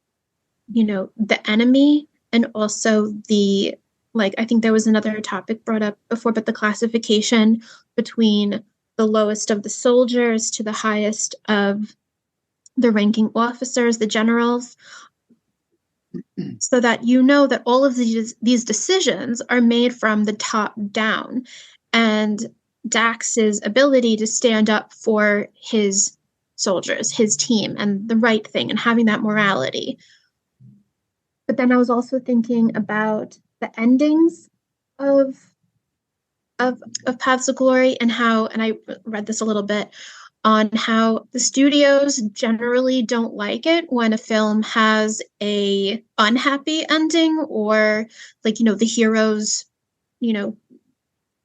the enemy, and also the, like, I think there was another topic brought up before, but the classification between the lowest of the soldiers to the highest of the ranking officers, the generals, so that that all of these decisions are made from the top down. And Dax's ability to stand up for his soldiers, his team, and the right thing, and having that morality. But then I was also thinking about the endings of Paths of Glory and how, and I read this a little bit, on how the studios generally don't like it when a film has a unhappy ending, or like, the heroes,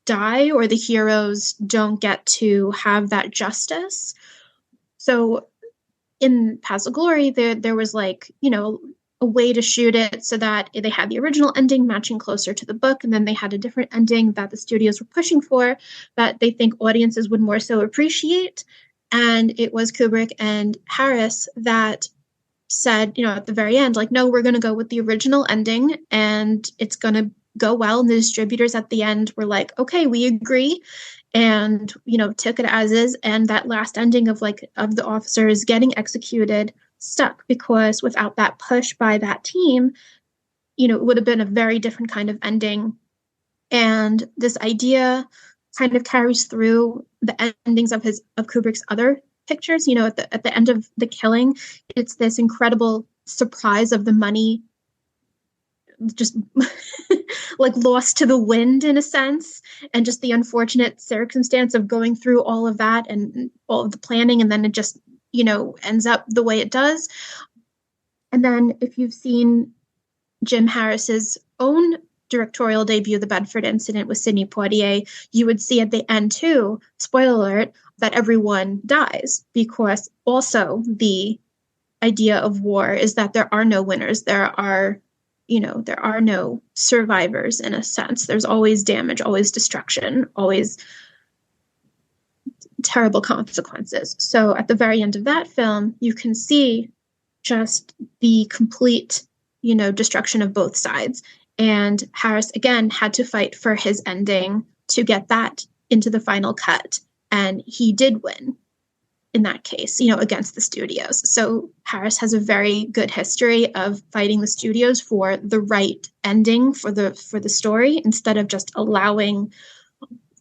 die, or the heroes don't get to have that justice. So in Paths of Glory, there was like, a way to shoot it so that they had the original ending matching closer to the book, and then they had a different ending that the studios were pushing for that they think audiences would more so appreciate. And it was Kubrick and Harris that said, at the very end, like, no, we're going to go with the original ending and it's going to go well. And the distributors at the end were like, okay, we agree. And, took it as is. And that last ending of the officers getting executed stuck, because without that push by that team, it would have been a very different kind of ending. And this idea kind of carries through the endings of Kubrick's other pictures. At the end of The Killing, it's this incredible surprise of the money just like lost to the wind in a sense, and just the unfortunate circumstance of going through all of that and all of the planning, and then it just ends up the way it does. And then if you've seen Jim Harris's own directorial debut, The Bedford Incident with Sidney Poitier, you would see at the end too, spoiler alert, that everyone dies, because also the idea of war is that there are no winners. There are no survivors in a sense. There's always damage, always destruction, always terrible consequences. So at the very end of that film, you can see just the complete, destruction of both sides. And Harris, again, had to fight for his ending to get that into the final cut. And he did win in that case, against the studios. So Harris has a very good history of fighting the studios for the right ending for the story, instead of just allowing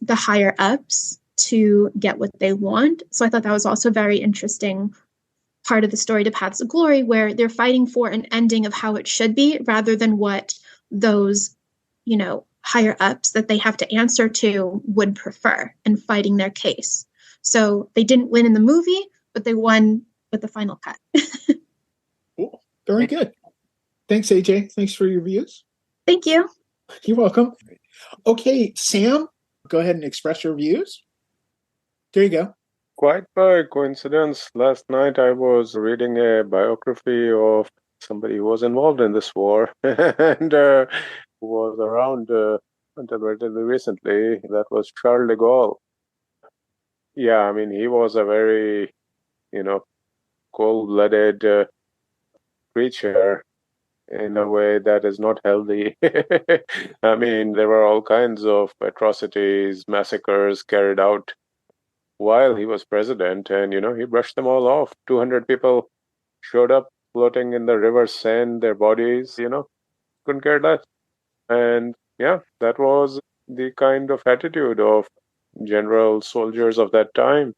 the higher ups to get what they want. So I thought that was also a very interesting part of the story to Paths of Glory, where they're fighting for an ending of how it should be, rather than what those, higher ups that they have to answer to would prefer in fighting their case. So they didn't win in the movie, but they won with the final cut. Cool. Very good. Thanks, AJ. Thanks for your views. Thank you. You're welcome. Okay, Sam, go ahead and express your views. There you go. Quite by coincidence, last night I was reading a biography of somebody who was involved in this war and who was around until relatively recently. That was Charles de Gaulle. Yeah, I mean, he was a very, cold-blooded creature in a way that is not healthy. I mean, there were all kinds of atrocities, massacres carried out while he was president, and he brushed them all off. 200 people showed up floating in the river Seine, their bodies, couldn't care less. And yeah, that was the kind of attitude of general soldiers of that time.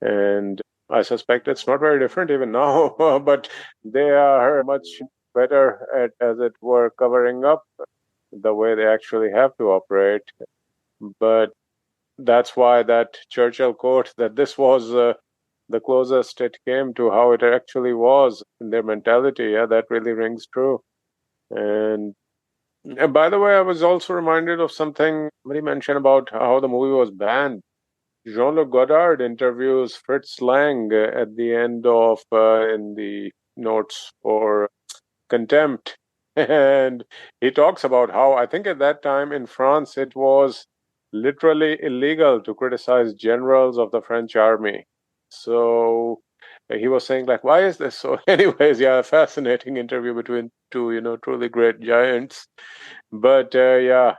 And I suspect it's not very different even now, but they are much better at, as it were, covering up the way they actually have to operate. But that's why that Churchill quote that this was the closest it came to how it actually was in their mentality, that really rings true. And by the way, I was also reminded of something somebody mentioned about how the movie was banned. Jean-Luc Godard interviews Fritz Lang at the end of in the notes for Contempt, and he talks about how I think at that time in France it was literally illegal to criticize generals of the French army. So he was saying, like, why is this so? Anyways, yeah, a fascinating interview between two, truly great giants. But yeah,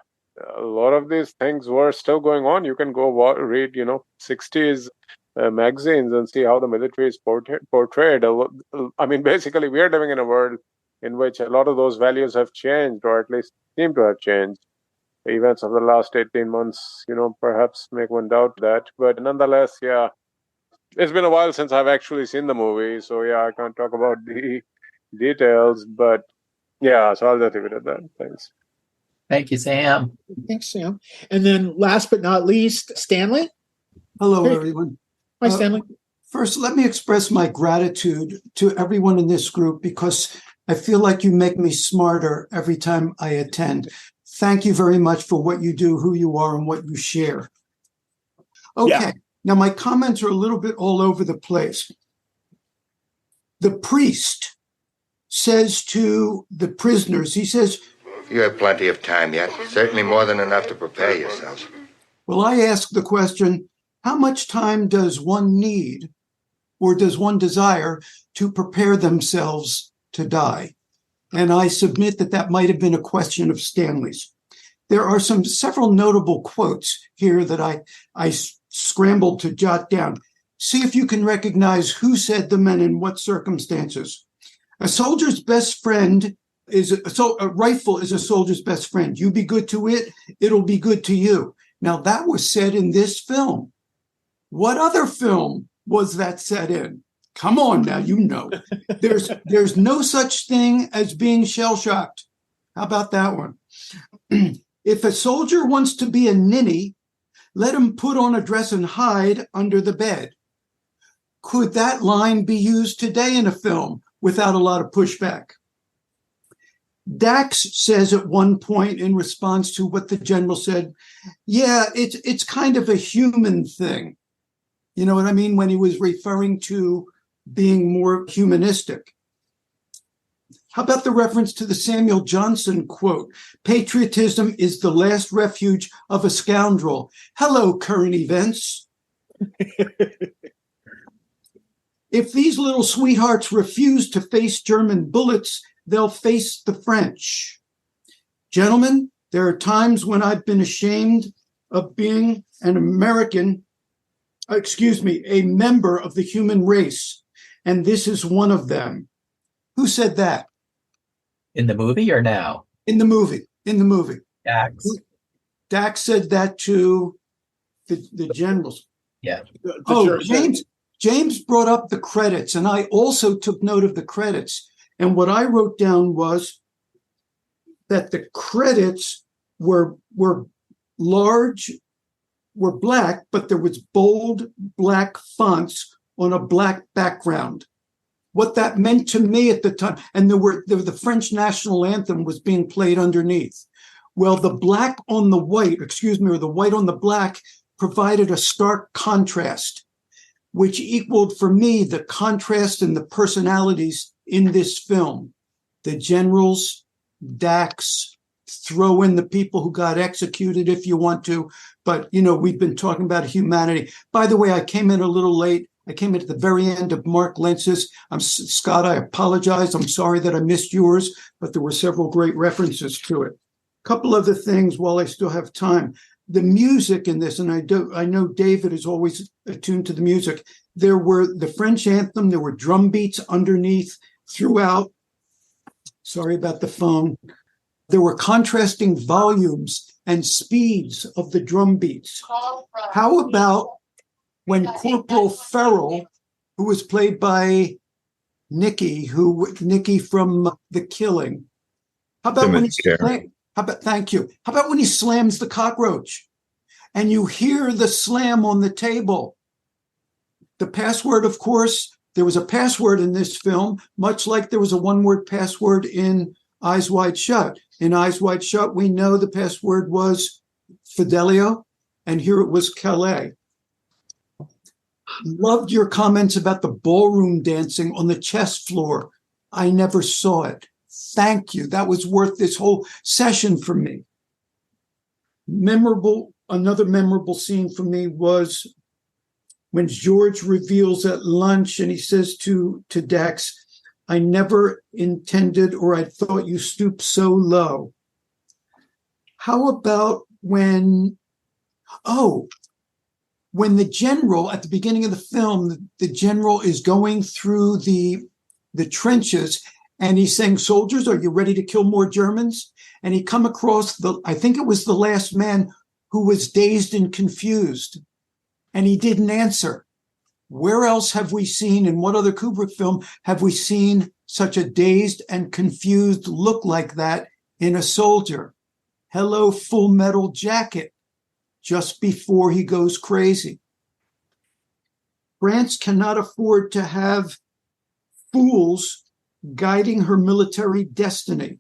a lot of these things were still going on. You can go read, 60s magazines and see how the military is portrayed. I mean, basically, we are living in a world in which a lot of those values have changed, or at least seem to have changed. The events of the last 18 months, perhaps make one doubt that. But nonetheless, yeah, it's been a while since I've actually seen the movie. So yeah, I can't talk about the details. But yeah, so I'll just leave it at that. Thanks. Thank you, Sam. Thanks, Sam. And then last but not least, Stanley. Hello, everyone. Hi, Stanley. First, let me express my gratitude to everyone in this group because I feel like you make me smarter every time I attend. Thank you very much for what you do, who you are, and what you share. Okay, yeah. Now my comments are a little bit all over the place. The priest says to the prisoners, he says, you have plenty of time yet, certainly more than enough to prepare yourselves. Well, I ask the question, how much time does one need or does one desire to prepare themselves to die? And I submit that that might have been a question of Stanley's. There are several notable quotes here that I scrambled to jot down. See if you can recognize who said them and in what circumstances. A soldier's best friend a rifle is a soldier's best friend. You be good to it, it'll be good to you. Now that was said in this film. What other film was that said in? Come on now, There's no such thing as being shell-shocked. How about that one? If a soldier wants to be a ninny, let him put on a dress and hide under the bed. Could that line be used today in a film without a lot of pushback? Dax says at one point in response to what the general said, yeah, it's kind of a human thing. You know what I mean? When he was referring to being more humanistic. How about the reference to the Samuel Johnson quote, patriotism is the last refuge of a scoundrel. Hello, current events. If these little sweethearts refuse to face German bullets, they'll face the French. Gentlemen, there are times when I've been ashamed of being a member of the human race, and this is one of them. Who said that? In the movie or now? In the movie. Dax. Dax said that to the generals. Yeah. James brought up the credits, and I also took note of the credits. And what I wrote down was that the credits were large, were black, but there was bold black fonts on a black background. What that meant to me at the time, and the French national anthem was being played underneath. Well, the black on the white, or the white on the black provided a stark contrast, which equaled for me the contrast in the personalities in this film. The generals, Dax, throw in the people who got executed if you want to. But, we've been talking about humanity. By the way, I came in a little late. I came in at the very end of Mark Lentz's. Scott, I apologize. I'm sorry that I missed yours, but there were several great references to it. A couple other things while I still have time. The music in this, and I know David is always attuned to the music. There were the French anthem. There were drum beats underneath throughout. Sorry about the phone. There were contrasting volumes and speeds of the drum beats. How about when Corporal Farrell, who was played by Nicky from The Killing, thank you. How about when he slams the cockroach and you hear the slam on the table? The password, of course, there was a password in this film, much like there was a one-word password in Eyes Wide Shut. In Eyes Wide Shut, we know the password was Fidelio, and here it was Calais. Loved your comments about the ballroom dancing on the chess floor. I never saw it. Thank you. That was worth this whole session for me. Another memorable scene for me was when George reveals at lunch and he says to Dax, I never intended or I thought you stooped so low. How about when the general, at the beginning of the film, the general is going through the trenches and he's saying, soldiers, are you ready to kill more Germans? And he come across I think it was the last man who was dazed and confused. And he didn't answer. Where else have we seen, in what other Kubrick film have we seen such a dazed and confused look like that in a soldier? Hello, Full Metal Jacket, just before he goes crazy. France cannot afford to have fools guiding her military destiny.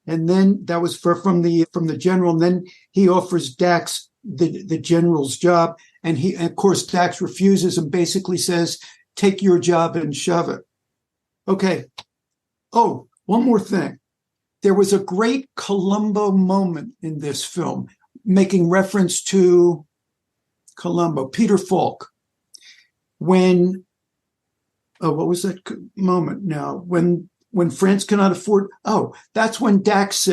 And then that was from the general. And then he offers Dax the general's job. And of course, Dax refuses and basically says, take your job and shove it. Okay. Oh, one more thing. There was a great Columbo moment in this film, making reference to Columbo, Peter Falk. What was that moment now? When France cannot afford, that's when Dax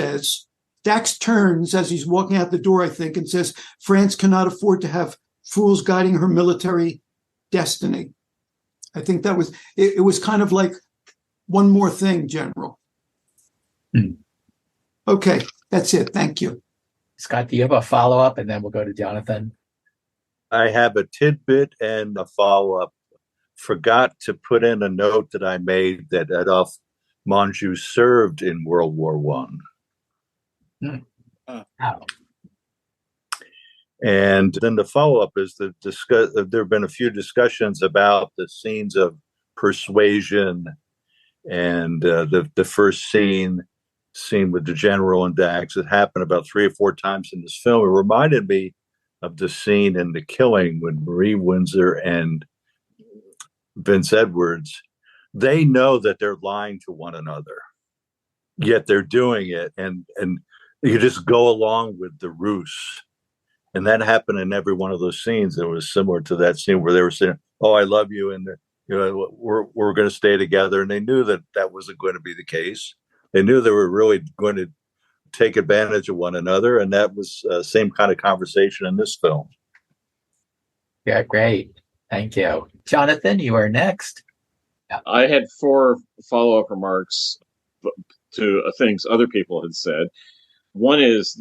turns as he's walking out the door, I think, and says, France cannot afford to have fools guiding her military destiny. I think that was, it was kind of like one more thing, General. Okay, that's it. Thank you. Scott, do you have a follow-up? And then we'll go to Jonathan. I have a tidbit and a follow-up. Forgot to put in a note that I made that Adolphe Menjou served in World War One. And then the follow-up is there have been a few discussions about the scenes of persuasion and the first scene with the general and Dax. It happened about 3 or 4 times in this film. It reminded me of the scene in The Killing when Marie Windsor and Vince Edwards, they know that they're lying to one another, yet they're doing it, and you just go along with the ruse. And that happened in every one of those scenes. It was similar to that scene where they were saying, "Oh, I love you," and we're going to stay together. And they knew that wasn't going to be the case. They knew they were really going to take advantage of one another, and that was same kind of conversation in this film. Yeah, great. Thank you. Jonathan, you are next. I had 4 follow-up remarks to things other people had said. One is,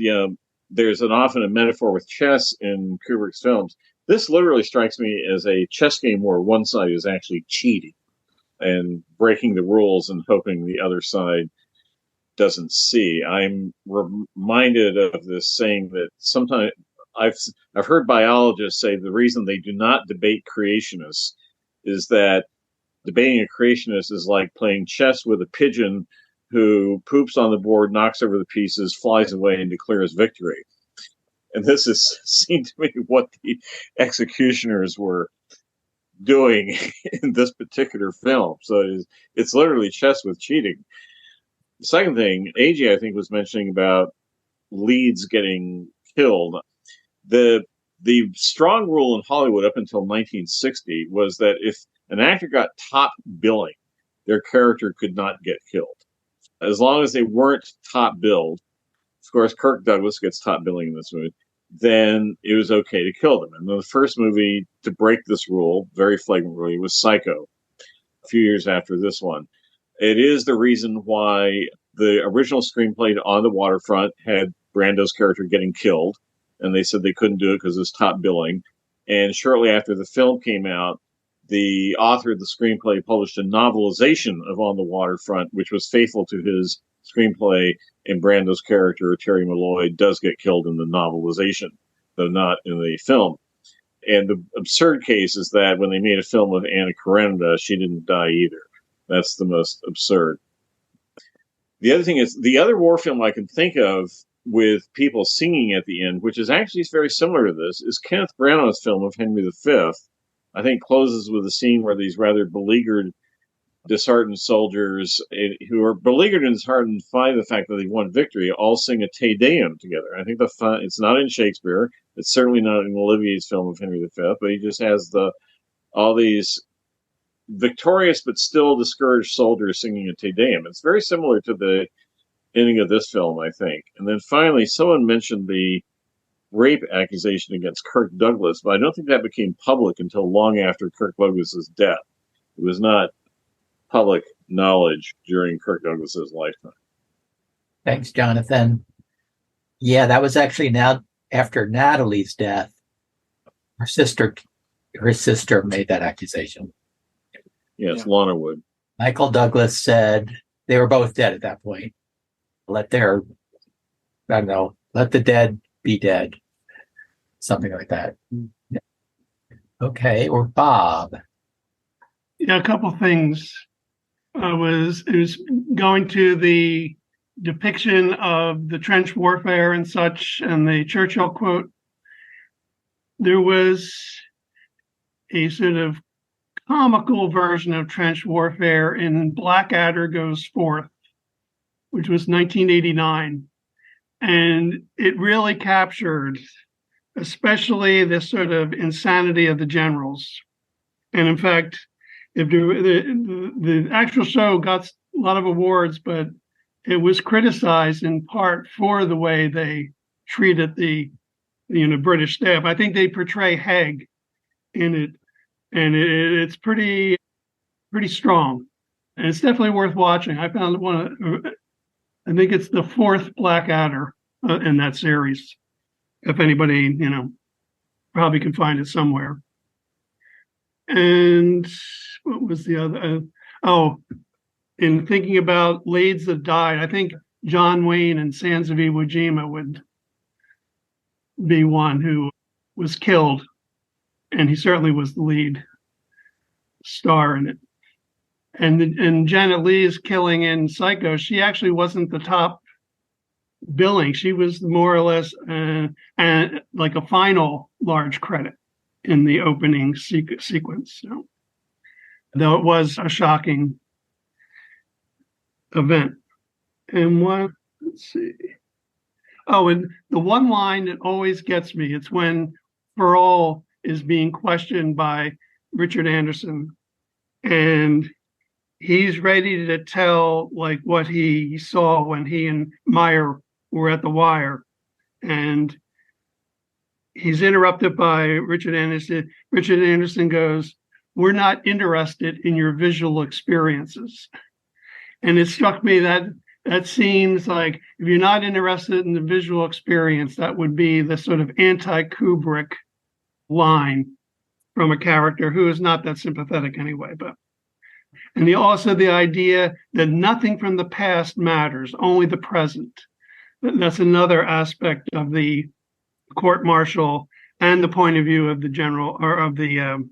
there's often a metaphor with chess in Kubrick's films. This literally strikes me as a chess game where one side is actually cheating and breaking the rules and hoping the other side doesn't see. I'm reminded of this saying that sometimes I've heard biologists say the reason they do not debate creationists is that debating a creationist is like playing chess with a pigeon who poops on the board, knocks over the pieces, flies away, and declares victory. And this is seemed to me what the executioners were doing in this particular film. So it's literally chess with cheating. The second thing, AJ, I think, was mentioning about leads getting killed. The strong rule in Hollywood up until 1960 was that if an actor got top billing, their character could not get killed. As long as they weren't top billed, of course, Kirk Douglas gets top billing in this movie, then it was okay to kill them. And the first movie to break this rule, very flagrant rule, was Psycho, a few years after this one. It is the reason why the original screenplay On the Waterfront had Brando's character getting killed, and they said they couldn't do it because it was top billing. And shortly after the film came out, the author of the screenplay published a novelization of On the Waterfront, which was faithful to his screenplay, and Brando's character, Terry Malloy, does get killed in the novelization, though not in the film. And the absurd case is that when they made a film of Anna Karenina, she didn't die either. That's the most absurd. The other thing is, the other war film I can think of with people singing at the end, which is actually very similar to this, is Kenneth Branagh's film of Henry V. I think closes with a scene where these rather beleaguered, disheartened soldiers who are beleaguered and disheartened by the fact that they won victory all sing a Te Deum together. I think it's not in Shakespeare. It's certainly not in Olivier's film of Henry V, but he just has all these victorious but still discouraged soldiers singing a Te Deum. It's very similar to the ending of this film, I think. And then finally, someone mentioned the rape accusation against Kirk Douglas, but I don't think that became public until long after Kirk Douglas's death. It was not public knowledge during Kirk Douglas's lifetime. Thanks, Jonathan. Yeah, that was actually now after Natalie's death. Her sister made that accusation. Yes, Lana Wood. Michael Douglas said they were both dead at that point. Let the dead be dead. Something like that. Yeah. Okay, or Bob. Yeah, a couple things. It was going to the depiction of the trench warfare and such, and the Churchill quote. There was a sort of comical version of trench warfare in Blackadder Goes Forth, which was 1989. And it really captured especially this sort of insanity of the generals. And in fact, if the actual show got a lot of awards, but it was criticized in part for the way they treated the British staff. I think they portray Haig in it, and it's pretty strong, and it's definitely worth watching. I found I think it's the fourth Blackadder in that series. If anybody, probably can find it somewhere. And what was the other? In thinking about leads that died, I think John Wayne and Sands of Iwo Jima would be one who was killed, and he certainly was the lead star in it. And Janet Leigh's killing in Psycho, she actually wasn't the top billing. She was more or less like a final large credit in the opening sequence. So, though it was a shocking event. And let's see. Oh, and the one line that always gets me, it's when Ferrall is being questioned by Richard Anderson, and he's ready to tell like what he saw when he and Meyer were at the wire, and he's interrupted by Richard Anderson. Richard Anderson goes, "We're not interested in your visual experiences." And it struck me that seems like if you're not interested in the visual experience, that would be the sort of anti-Kubrick line from a character who is not that sympathetic anyway. But And also the idea that nothing from the past matters, only the present. That's another aspect of the court martial and the point of view of the general or of the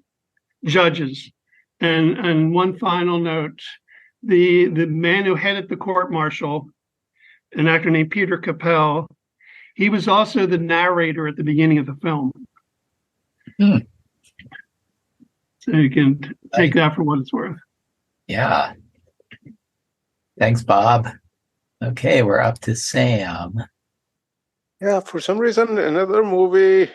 judges. And one final note, the man who headed the court martial, an actor named Peter Capel, he was also the narrator at the beginning of the film. So you can take that for what it's worth. Yeah. Thanks, Bob. Okay, we're up to Sam. Yeah, for some reason, another movie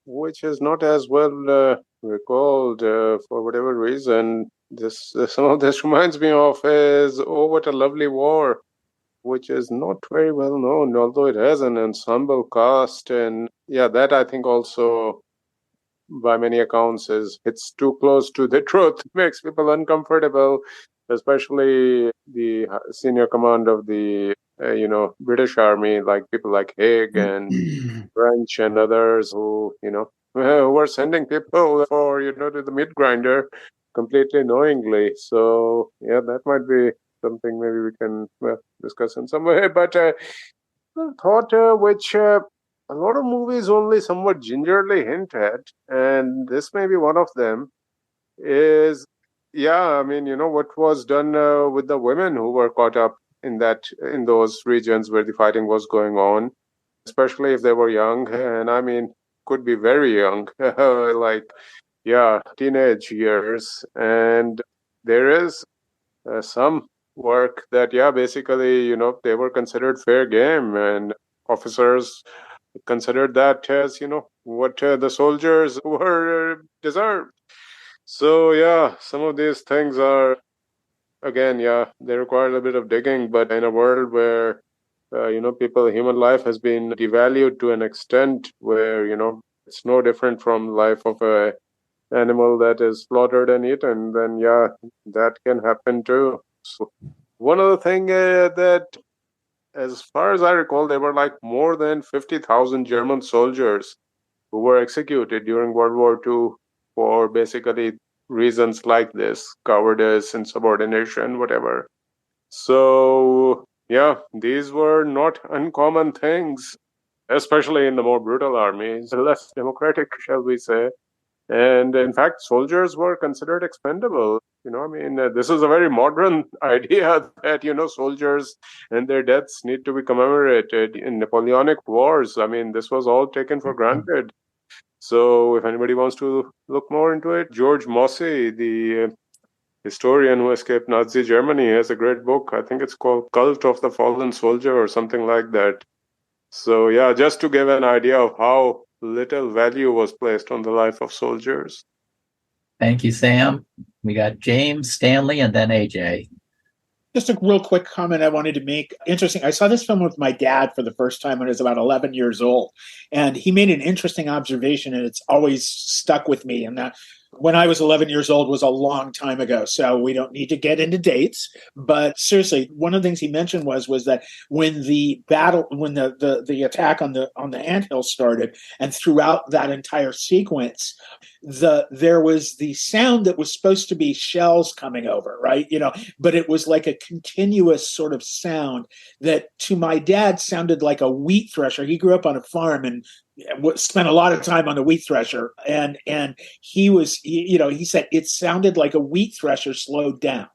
which is not as well recalled for whatever reason. Some of this reminds me of is Oh, What a Lovely War, which is not very well known, although it has an ensemble cast. And yeah, that I think also, by many accounts, it's too close to the truth, makes people uncomfortable, especially the senior command of the British Army, like people like Haig and French and others who who were sending people for to the meat grinder completely knowingly. So yeah, that might be something maybe we can discuss in some way. But thought which a lot of movies only somewhat gingerly hint at, and this may be one of them, is I mean, what was done with the women who were caught up in those regions where the fighting was going on, especially if they were young, and I mean, could be very young, like teenage years. And there is some work that basically they were considered fair game, and officers considered that as what the soldiers were deserved. So some of these things are, again, they require a little bit of digging, but in a world where human life has been devalued to an extent where it's no different from life of a animal that is slaughtered and eaten, then that can happen too. So one other thing that, as far as I recall, there were like more than 50,000 German soldiers who were executed during World War II for basically reasons like this: cowardice, insubordination, whatever. So these were not uncommon things, especially in the more brutal armies, less democratic, shall we say. And in fact, soldiers were considered expendable. I mean, this is a very modern idea that, soldiers and their deaths need to be commemorated. In Napoleonic wars, I mean, this was all taken for granted. So if anybody wants to look more into it, George Mossey, the historian who escaped Nazi Germany, has a great book. I think it's called Cult of the Fallen Soldier or something like that. So just to give an idea of how little value was placed on the life of soldiers. Thank you, Sam. We got James, Stanley, and then AJ. Just a real quick comment I wanted to make. Interesting. I saw this film with my dad for the first time when I was about 11 years old. And he made an interesting observation, and it's always stuck with me. And that when I was 11 years old was a long time ago. So we don't need to get into dates. But seriously, one of the things he mentioned was that when the attack on the anthill started, and throughout that entire sequence, there was the sound that was supposed to be shells coming over, right? But it was like a continuous sort of sound that to my dad sounded like a wheat thresher. He grew up on a farm and spent a lot of time on the wheat thresher, and he said it sounded like a wheat thresher slowed down.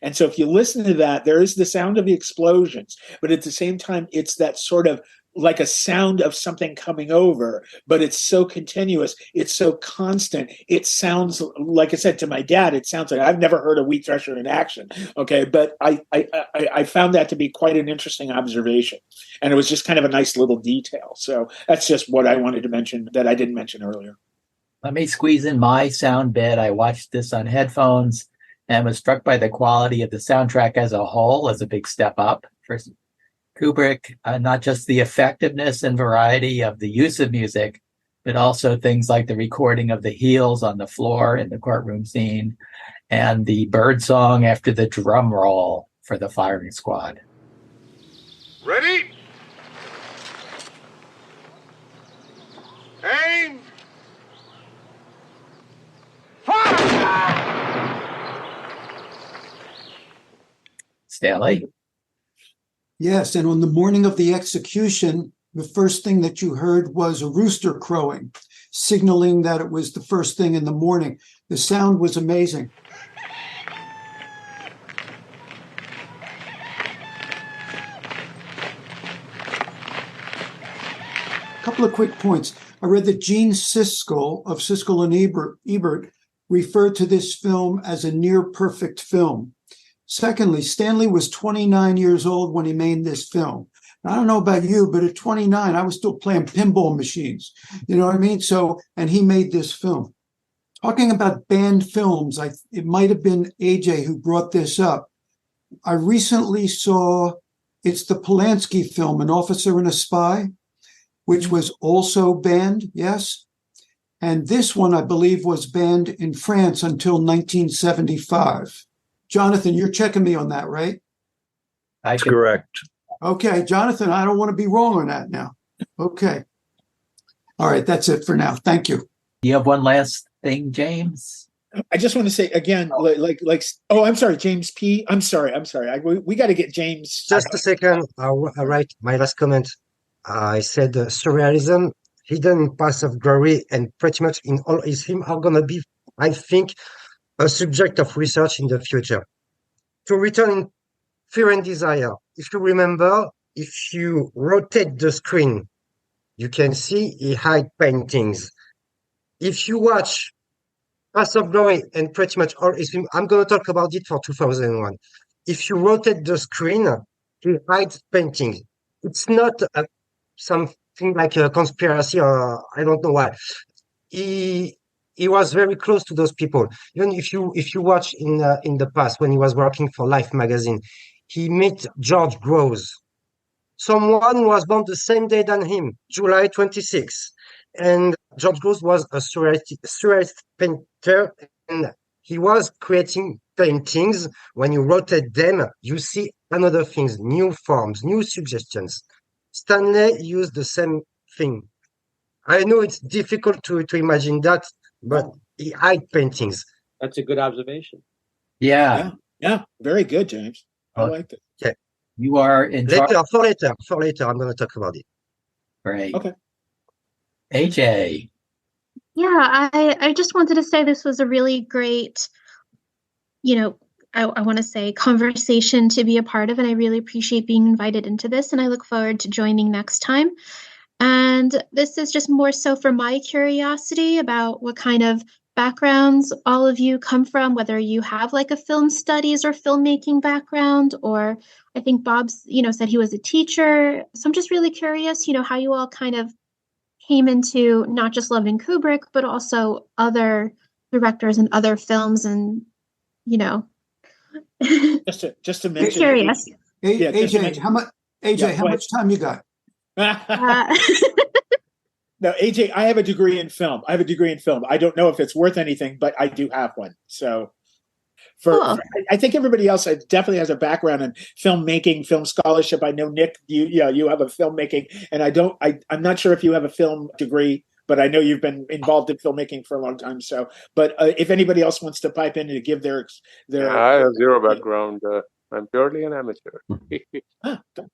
And so if you listen to that, there is the sound of the explosions, but at the same time, it's that sort of like a sound of something coming over, but it's so continuous, it's so constant. It sounds, like I said to my dad, it sounds like I've never heard a wheat thresher in action. Okay, but I found that to be quite an interesting observation, and it was just kind of a nice little detail. So that's just what I wanted to mention that I didn't mention earlier. Let me squeeze in my sound bit. I watched this on headphones and was struck by the quality of the soundtrack as a whole as a big step up for Kubrick, not just the effectiveness and variety of the use of music, but also things like the recording of the heels on the floor in the courtroom scene and the bird song after the drum roll for the firing squad. Ready? Aim! Fire! Stanley? Yes, and on the morning of the execution, the first thing that you heard was a rooster crowing, signaling that it was the first thing in the morning. The sound was amazing. A couple of quick points. I read that Gene Siskel of Siskel and Ebert referred to this film as a near perfect film. Secondly, Stanley was 29 years old when he made this film. I don't know about you, but at 29, I was still playing pinball machines. You know what I mean? So, and he made this film. Talking about banned films, it might have been AJ who brought this up. I recently saw, it's the Polanski film, An Officer and a Spy, which was also banned, yes? And this one, I believe, was banned in France until 1975. Jonathan, you're checking me on that, right? That's correct. Okay, Jonathan, I don't want to be wrong on that now. Okay. All right, that's it for now. Thank you. You have one last thing, James? I just want to say again, oh, I'm sorry, James P. I'm sorry. We got to get James. Just a second. All right, my last comment. I said surrealism, hidden in Paths of Glory, and pretty much in all his films are going to be, I think, a subject of research in the future. To return in Fear and Desire, if you remember, if you rotate the screen, you can see he hide paintings. If you watch Paths of Glory and pretty much all his films, I'm going to talk about it for 2001. If you rotate the screen, he hides paintings. It's not something like a conspiracy or I don't know why. He was very close to those people. Even if you watch in the past when he was working for Life magazine, he met George Groves, someone who was born the same day than him, July 26. And George Groves was a surrealist painter, and he was creating paintings. When you rotate them, you see another things, new forms, new suggestions. Stanley used the same thing. I know it's difficult to imagine that, but he hide paintings. That's a good observation. Yeah. Very good, James. I like it. Yeah. You are in For later, I'm going to talk about it. Great. Okay. AJ. Yeah, I just wanted to say this was a really great, I want to say conversation to be a part of, and I really appreciate being invited into this, and I look forward to joining next time. And this is just more so for my curiosity about what kind of backgrounds all of you come from, whether you have like a film studies or filmmaking background, or I think Bob's, said he was a teacher. So I'm just really curious, how you all kind of came into not just loving Kubrick, but also other directors and other films, and just to mention, curious. AJ, how much time you got? No, AJ, I have a degree in film. I don't know if it's worth anything, but I do have one. So I think everybody else definitely has a background in filmmaking, film scholarship. I know, Nick, you have a filmmaking, and I'm not sure if you have a film degree, but I know you've been involved in filmmaking for a long time. So, but if anybody else wants to pipe in and give their I have zero background. I'm purely an amateur.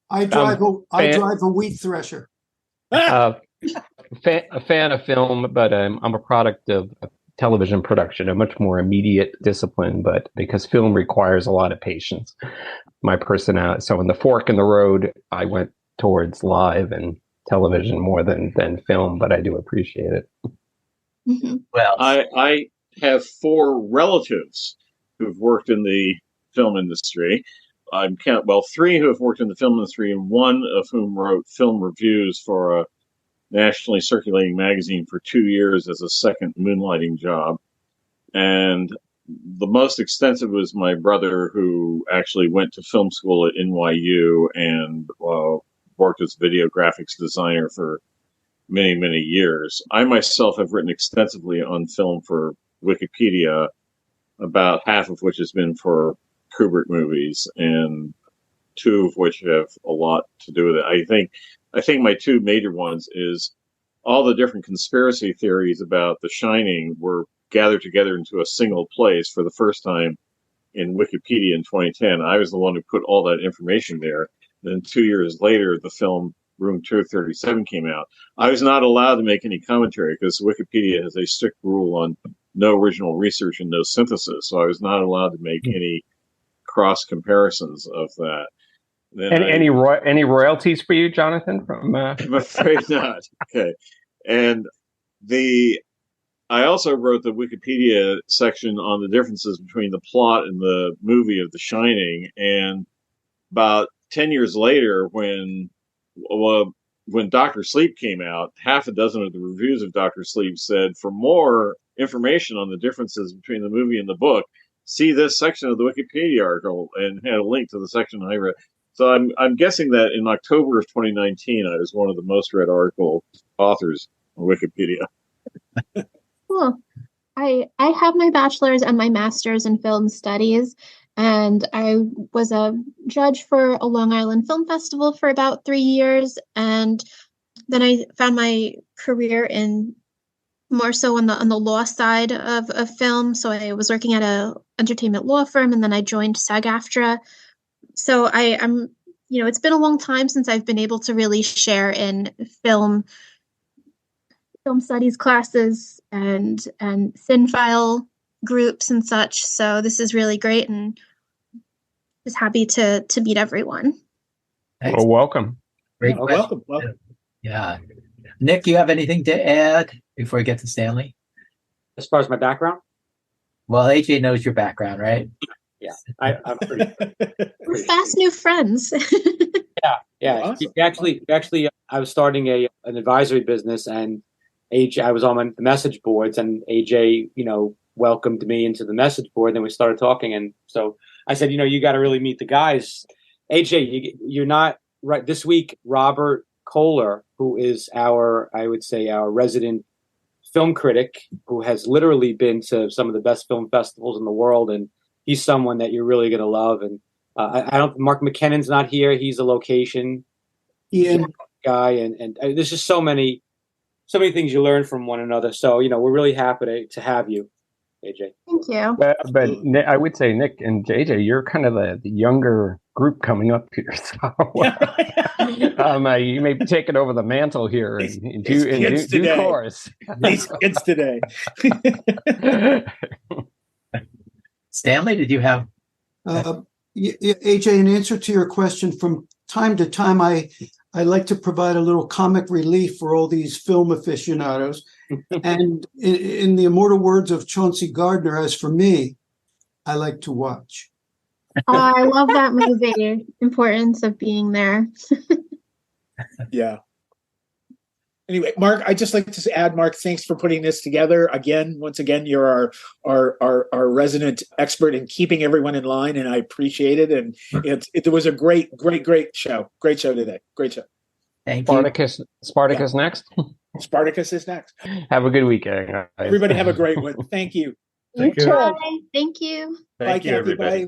I drive a wheat thresher. A fan of film, but I'm a product of television production, a much more immediate discipline, but because film requires a lot of patience. My personality, so in the fork in the road, I went towards live and television more than film, but I do appreciate it. Mm-hmm. Well, I have 4 relatives who've worked in the film industry. 3 who have worked in the film industry, and 1 of whom wrote film reviews for a nationally circulating magazine for 2 years as a second moonlighting job. And the most extensive was my brother, who actually went to film school at NYU and worked as a video graphics designer for many, many years. I myself have written extensively on film for Wikipedia, about half of which has been for Kubrick movies, and 2 of which have a lot to do with it. I think my 2 major ones is all the different conspiracy theories about The Shining were gathered together into a single place for the first time in Wikipedia in 2010. I was the one who put all that information there. Then 2 years later, the film Room 237 came out. I was not allowed to make any commentary because Wikipedia has a strict rule on no original research and no synthesis. So I was not allowed to make any cross comparisons of that. Then any royalties for you, Jonathan? From I'm afraid not. Okay, and I also wrote the Wikipedia section on the differences between the plot and the movie of The Shining. And about 10 years later, when Dr. Sleep came out, half a dozen of the reviews of Dr. Sleep said, for more information on the differences between the movie and the book, see this section of the Wikipedia article, and had a link to the section I read. So I'm guessing that in October of 2019, I was one of the most read article authors on Wikipedia. Cool. I have my bachelor's and my master's in film studies, and I was a judge for a Long Island Film Festival for about 3 years, and then I found my career in more so on the law side of film. So I was working at a entertainment law firm, and then I joined SAG-AFTRA. So I'm it's been a long time since I've been able to really share in film studies classes and cinephile groups and such. So this is really great, and just happy to meet everyone. Well, welcome. Great Welcome. Yeah. Nick, you have anything to add before we get to Stanley? As far as my background? Well, AJ knows your background, right? Yeah, I'm pretty. We're fast new friends. Yeah. Awesome. Actually, I was starting an advisory business, and AJ, I was on the message boards, and AJ, welcomed me into the message board. Then we started talking, and so I said, you got to really meet the guys. AJ, you're not right. This week, Robert Kohler, who is our resident film critic, who has literally been to some of the best film festivals in the world, and he's someone that you're really going to love. And Mark McKinnon's not here. He's a location guy, and there's just so many things you learn from one another. So, we're really happy to have you, AJ. Thank you. But I would say, Nick and JJ, you're kind of the younger group coming up here. So you may be taking over the mantle here in due course. These kids today. Stanley, did you have? AJ, in answer to your question, from time to time, I like to provide a little comic relief for all these film aficionados. And in the immortal words of Chauncey Gardner, as for me, I like to watch. Oh, I love that movie. Importance of being there. Yeah. Anyway, Mark, I'd just like to add, Mark, thanks for putting this together. Once again, you're our resident expert in keeping everyone in line, and I appreciate it. And it was a great show. Great show today. Great show. Thank you. Spartacus next. Spartacus is next. Have a good weekend, guys. Everybody have a great one. Thank you. You too. Bye. Thank you. Bye, Kathy. Everybody.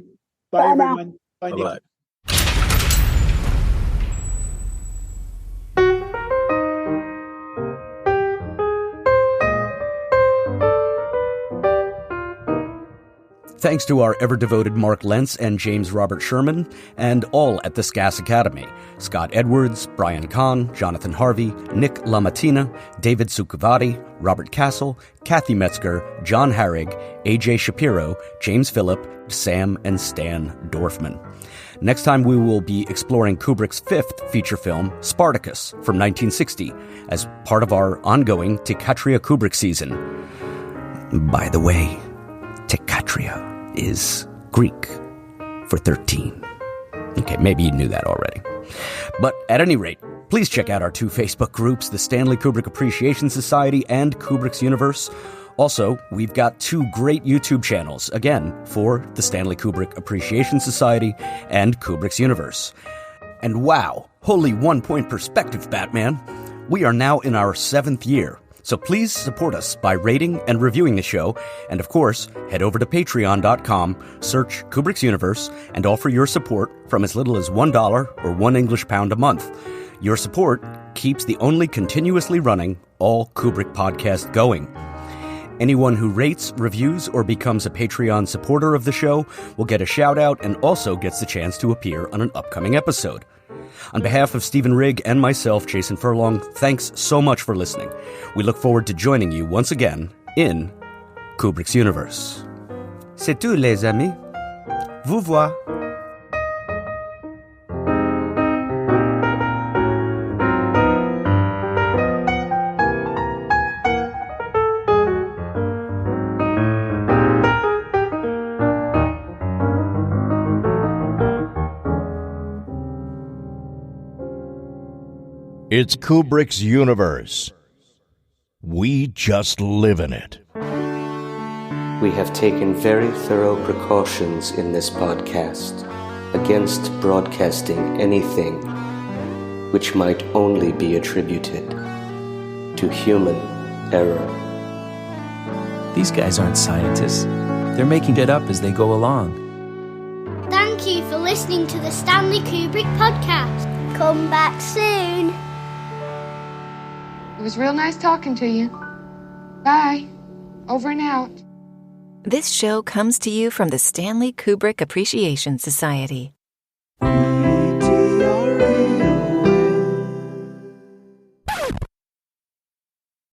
Bye, everyone. Bye, Nick. Bye-bye. Thanks to our ever-devoted Mark Lentz and James Robert Sherman, and all at the SKAS Academy: Scott Edwards, Brian Kahn, Jonathan Harvey, Nick LaMattina, David Sukhvati, Robert Castle, Kathy Metzger, John Harrig, AJ Shapiro, James Phillip, Sam and Stan Dorfman. Next time we will be exploring Kubrick's fifth feature film, Spartacus, from 1960, as part of our ongoing Thekatria Kubrick season. By the way, Thekatria is Greek for 13. Okay, maybe you knew that already. But at any rate, please check out our two Facebook groups, the Stanley Kubrick Appreciation Society and Kubrick's Universe. Also, we've got two great YouTube channels, again, for the Stanley Kubrick Appreciation Society and Kubrick's Universe. And wow, holy 1 point perspective, Batman! We are now in our 7th year. So please support us by rating and reviewing the show, and of course, head over to patreon.com, search Kubrick's Universe, and offer your support from as little as $1 or 1 English pound a month. Your support keeps the only continuously running all Kubrick podcast going. Anyone who rates, reviews, or becomes a Patreon supporter of the show will get a shout-out and also gets the chance to appear on an upcoming episode. On behalf of Stephen Rigg and myself, Jason Furlong, thanks so much for listening. We look forward to joining you once again in Kubrick's universe. C'est tout, les amis. Vous voir. It's Kubrick's universe. We just live in it. We have taken very thorough precautions in this podcast against broadcasting anything which might only be attributed to human error. These guys aren't scientists. They're making it up as they go along. Thank you for listening to the Stanley Kubrick podcast. Come back soon. It was real nice talking to you. Bye. Over and out. This show comes to you from the Stanley Kubrick Appreciation Society.